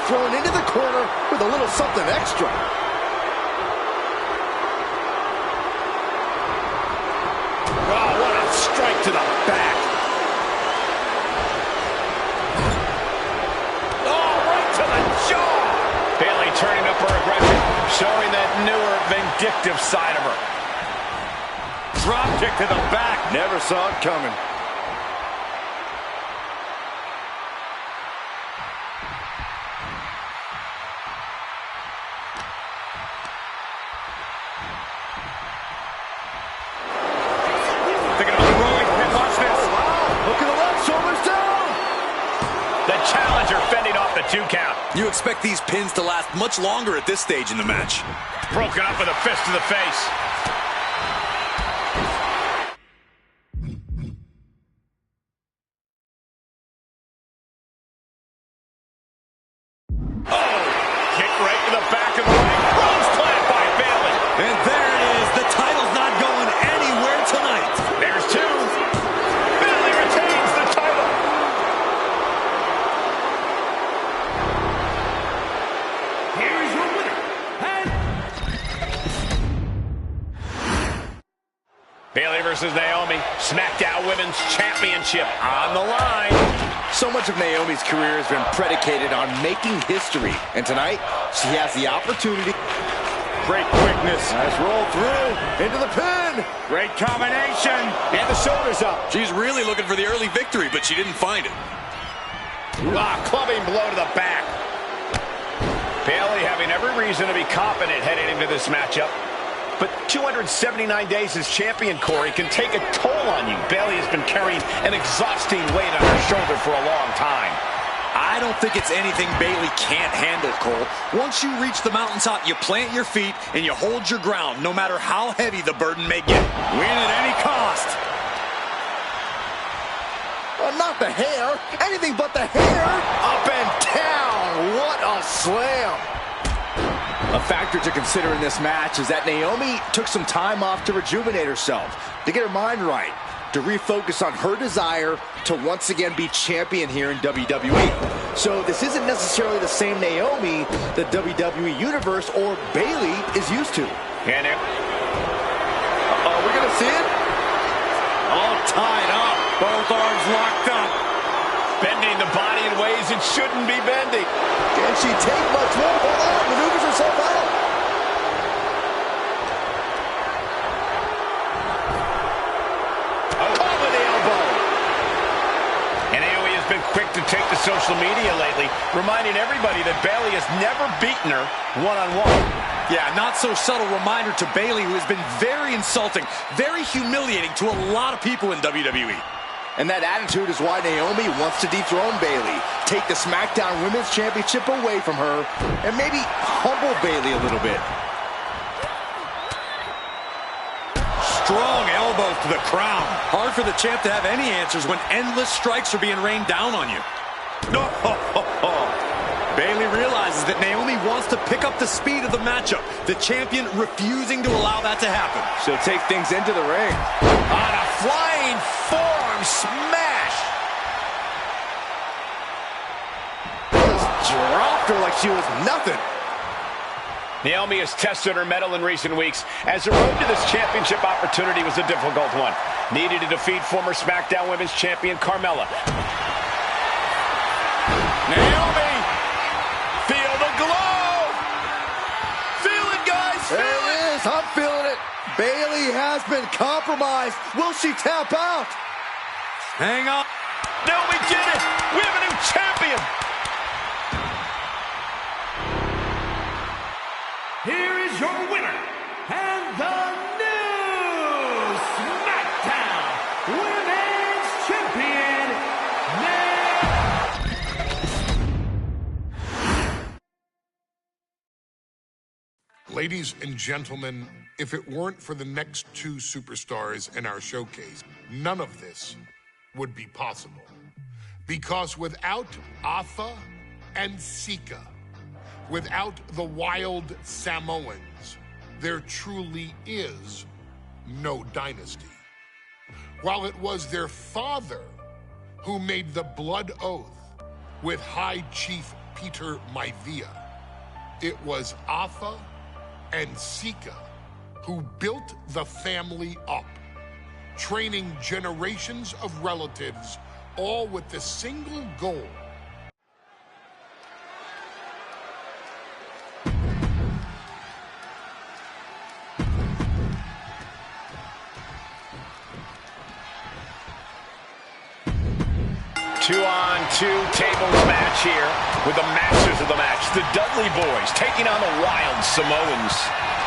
Thrown into the corner with a little something extra. Oh, what a strike to the back. Oh, right to the jaw. Bayley turning up her aggression, showing that newer, vindictive side of her. Drop kick to the back. Never saw it coming. The challenger fending off the 2 count. You expect these pins to last much longer at this stage in the match. Broken up with a fist to the face. Bayley versus Naomi, SmackDown Women's Championship on the line. So much of Naomi's career has been predicated on making history. And tonight, she has the opportunity. Great quickness. Nice roll through. Into the pin. Great combination. And the shoulders up. She's really looking for the early victory, but she didn't find it. Clubbing blow to the back. Bayley having every reason to be confident heading into this matchup. But 279 days as champion, Corey, can take a toll on you. Bayley has been carrying an exhausting weight on her shoulder for a long time. I don't think it's anything Bayley can't handle, Cole. Once you reach the mountaintop, you plant your feet and you hold your ground, no matter how heavy the burden may get. Win at any cost. Not the hair. Anything but the hair. Up and down. What a slam. A factor to consider in this match is that Naomi took some time off to rejuvenate herself, to get her mind right, to refocus on her desire to once again be champion here in WWE. So this isn't necessarily the same Naomi the WWE Universe or Bayley is used to. And we're going to see it? All tied up. Both arms locked up. Bending the body in ways it shouldn't be bending. Can she take much more? Hold on, maneuvers herself out. Caught with the elbow. And Naomi has been quick to take to social media lately, reminding everybody that Bayley has never beaten her one-on-one. Yeah, not so subtle reminder to Bayley, who has been very insulting, very humiliating to a lot of people in WWE. And that attitude is why Naomi wants to dethrone Bayley, take the SmackDown Women's Championship away from her, and maybe humble Bayley a little bit. Strong elbows to the crown. Hard for the champ to have any answers when endless strikes are being rained down on you. Bayley realizes that Naomi wants to pick up the speed of the matchup, the champion refusing to allow that to happen. She'll take things into the ring. On a flying forearm smash. Just dropped her like she was nothing. Naomi has tested her mettle in recent weeks, as the road to this championship opportunity was a difficult one. Needed to defeat former SmackDown Women's Champion Carmella. Naomi! Feel the glow! Feel it, guys! There it is. I'm feeling it. Bayley has been compromised. Will she tap out? Hang on. No, we did it! We have a new champion! Here is your winner, and the new SmackDown Women's Champion, Ladies and gentlemen, if it weren't for the next two superstars in our showcase, none of this would be possible. Because without Atha and Sika, without the Wild Samoans, there truly is no dynasty. While it was their father who made the blood oath with High Chief Peter Maivia, it was Atha and Sika who built the family up, training generations of relatives, all with the single goal: Two-on-two tables match here with the masters of the match, the Dudley Boys, taking on the Wild Samoans.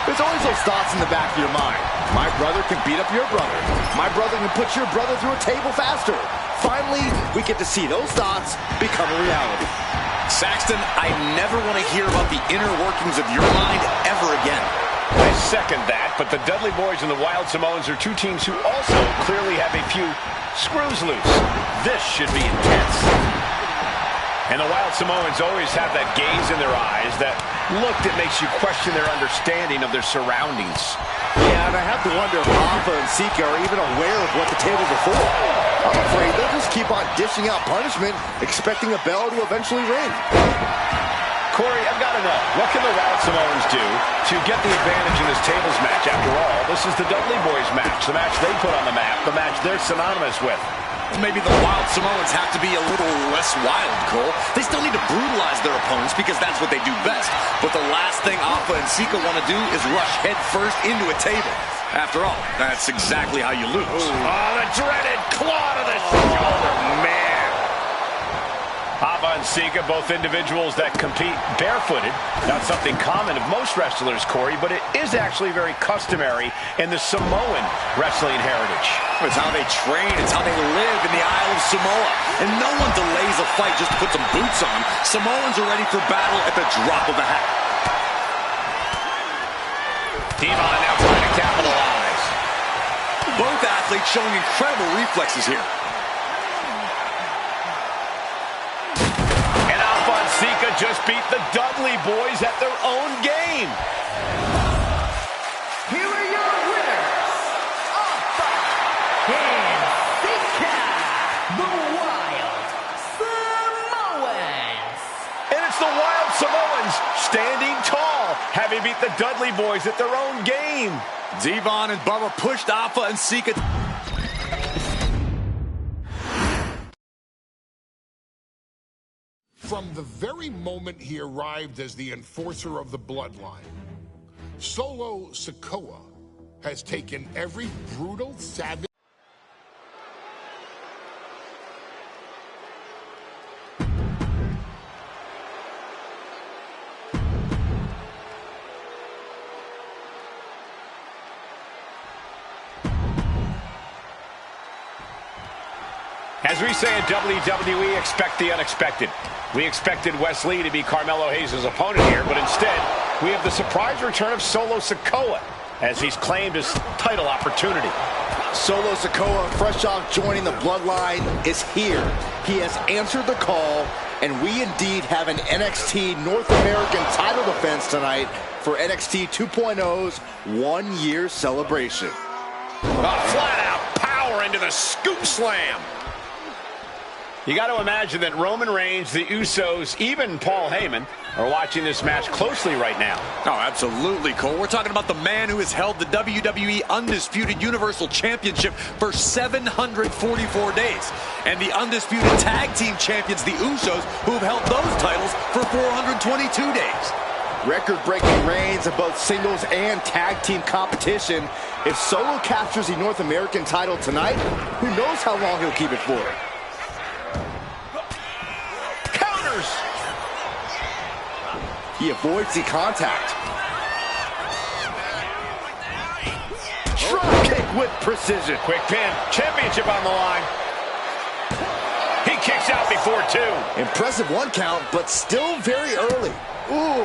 There's always those thoughts in the back of your mind. My brother can beat up your brother. My brother can put your brother through a table faster. Finally, we get to see those thoughts become a reality. Saxton, I never want to hear about the inner workings of your mind ever again. I second that, but the Dudley Boys and the Wild Samoans are two teams who also clearly have a few screws loose. This should be intense. And the Wild Samoans always have that gaze in their eyes, that look that makes you question their understanding of their surroundings. Yeah, and I have to wonder if Alpha and Sika are even aware of what the tables are for. I'm afraid they'll just keep on dishing out punishment, expecting a bell to eventually ring. Corey, I've got to know, what can the Wild Samoans do to get the advantage in this tables match? After all, this is the Dudley Boys match, the match they put on the map, the match they're synonymous with. Maybe the Wild Samoans have to be a little less wild, Cole. They still need to brutalize their opponents because that's what they do best. But the last thing Alpha and Sika want to do is rush head first into a table. After all, that's exactly how you lose. Oh, the dreaded claw to the shoulder, man. Alpha and Sika, both individuals that compete barefooted. Not something common of most wrestlers, Corey, but it is actually very customary in the Samoan wrestling heritage. It's how they train, it's how they live in the Isle of Samoa. And no one delays a fight just to put some boots on. Samoans are ready for battle at the drop of a hat. Devon now trying to capitalize. Both athletes showing incredible reflexes here. And Alpha and Sika just beat the Dudley Boys at their own game. Here are your winners, Alpha and Sika, the Wild Samoans. And it's the Wild Samoans standing tall, having beat the Dudley Boys at their own game. Devon and Bubba pushed Alpha and Sika. From the very moment he arrived as the enforcer of the bloodline, Solo Sikoa has taken every brutal, savage... As we say in WWE, expect the unexpected. We expected Wes Lee to be Carmelo Hayes' opponent here, but instead, we have the surprise return of Solo Sikoa as he's claimed his title opportunity. Solo Sikoa, fresh off joining the bloodline, is here. He has answered the call, and we indeed have an NXT North American title defense tonight for NXT 2.0's one-year celebration. A flat-out power into the scoop slam. You got to imagine that Roman Reigns, the Usos, even Paul Heyman are watching this match closely right now. Oh, absolutely, Cole. We're talking about the man who has held the WWE Undisputed Universal Championship for 744 days. And the Undisputed Tag Team Champions, the Usos, who have held those titles for 422 days. Record-breaking reigns in both singles and tag team competition. If Solo captures the North American title tonight, who knows how long he'll keep it for. He avoids the contact. Drop kick with precision. Quick pin. Championship on the line. He kicks out before two. Impressive one count, but still very early. Ooh.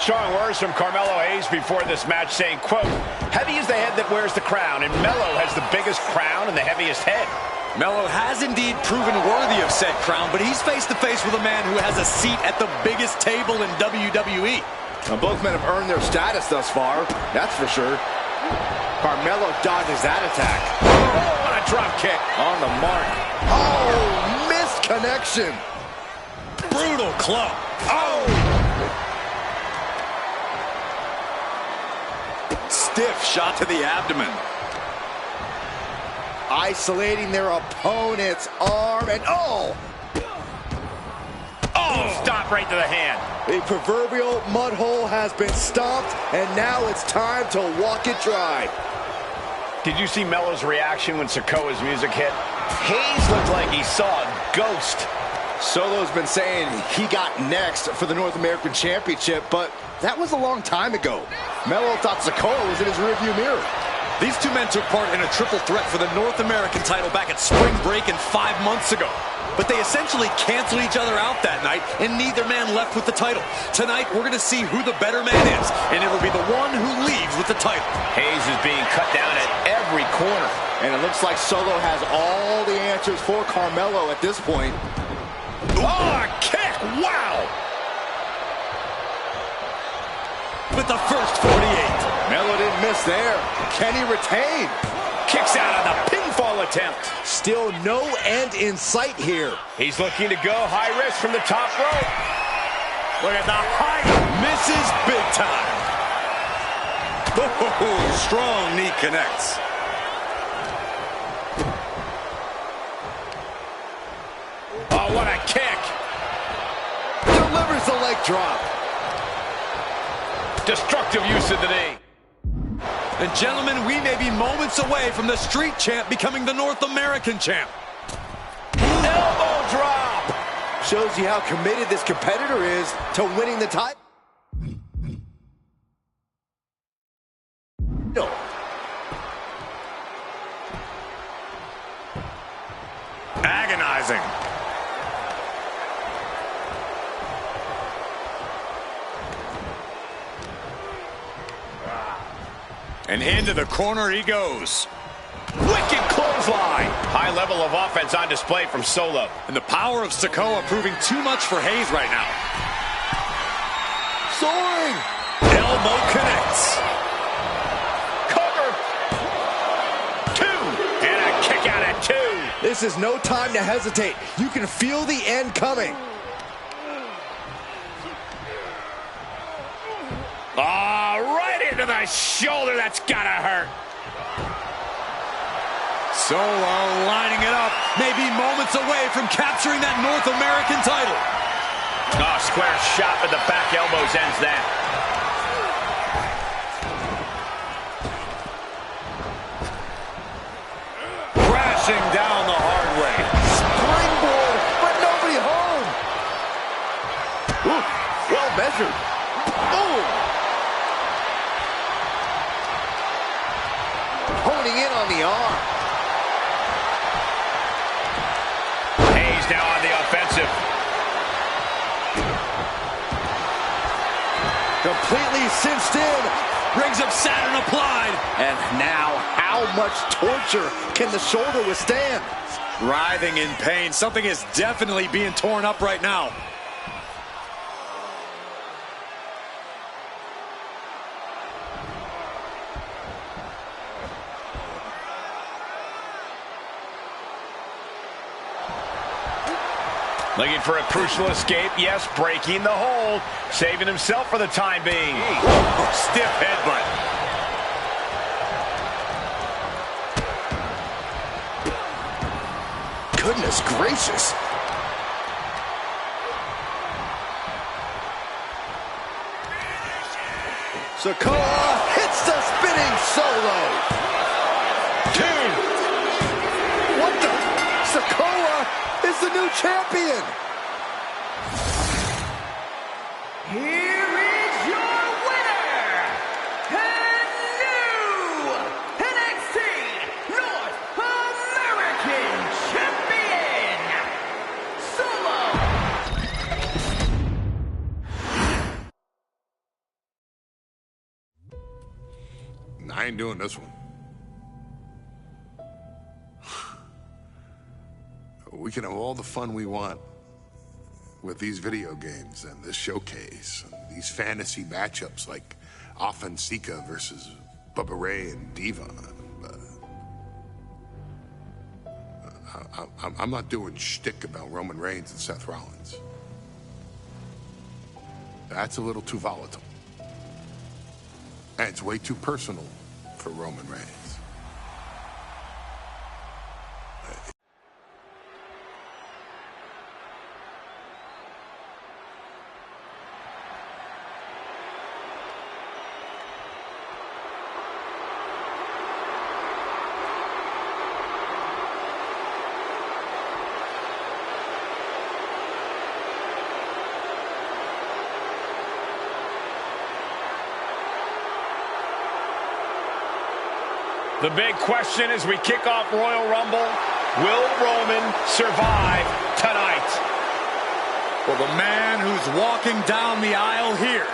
Strong words from Carmelo Hayes before this match saying, quote, heavy is the head that wears the crown, and Melo has the biggest crown and the heaviest head. Melo has indeed proven worthy of said crown, but he's face-to-face with a man who has a seat at the biggest table in WWE. Now, both men have earned their status thus far, that's for sure. Carmelo dodges that attack. Oh, what a drop kick. On the mark. Oh, missed connection. Brutal club. Oh! Stiff shot to the abdomen. Isolating their opponent's arm, and oh! Oh, stop right to the hand. The proverbial mud hole has been stomped, and now it's time to walk it dry. Did you see Melo's reaction when Sikoa's music hit? Hayes looked like he saw a ghost. Solo's been saying he got next for the North American Championship, but that was a long time ago. Melo thought Sikoa was in his rearview mirror. These two men took part in a triple threat for the North American title back at Spring Break and 5 months ago. But they essentially canceled each other out that night, and neither man left with the title. Tonight, we're going to see who the better man is, and it'll be the one who leaves with the title. Hayes is being cut down at every corner. And it looks like Solo has all the answers for Carmelo at this point. Oh, a kick! Wow! With the first 48. Melo didn't miss there. Can he retain? Kicks out on the pinfall attempt. Still no end in sight here. He's looking to go high risk from the top rope. Look at the height. Misses big time. Oh, strong knee connects. Oh, what a kick. Delivers the leg drop. Destructive use of the knee. And gentlemen, we may be moments away from the Street Champ becoming the North American Champ. Elbow drop. Shows you how committed this competitor is to winning the title. No. Agonizing. And into the corner he goes. Wicked clothesline. High level of offense on display from Solo. And the power of Sikoa proving too much for Hayes right now. Soaring. Elbow connects. Cover. 2. And a kick out at 2. This is no time to hesitate. You can feel the end coming. Right into the shoulder. That's gotta hurt. Solo lining it up. Maybe moments away from capturing that North American title. Oh, square shot with the back elbows ends that. Crashing down the hard way. Springboard, but nobody home. Ooh, well measured. Boom. Honing in on the arm. Hayes now on the offensive. Completely cinched in. Rings of Saturn applied. And now, how much torture can the shoulder withstand? Writhing in pain. Something is definitely being torn up right now. Looking for a crucial escape. Yes, breaking the hold. Saving himself for the time being. Stiff headbutt. Goodness gracious. Sikoa hits the spinning Solo. 2. What the? Sikoa is the new champion. Here is your winner, and new NXT North American Champion, Solo. I ain't doing this one. We can have all the fun we want with these video games and this showcase and these fantasy matchups like Offensika versus Bubba Ray and Diva. I'm not doing shtick about Roman Reigns and Seth Rollins. That's a little too volatile. And it's way too personal for Roman Reigns. The big question as we kick off Royal Rumble, will Roman survive tonight? Well, the man who's walking down the aisle here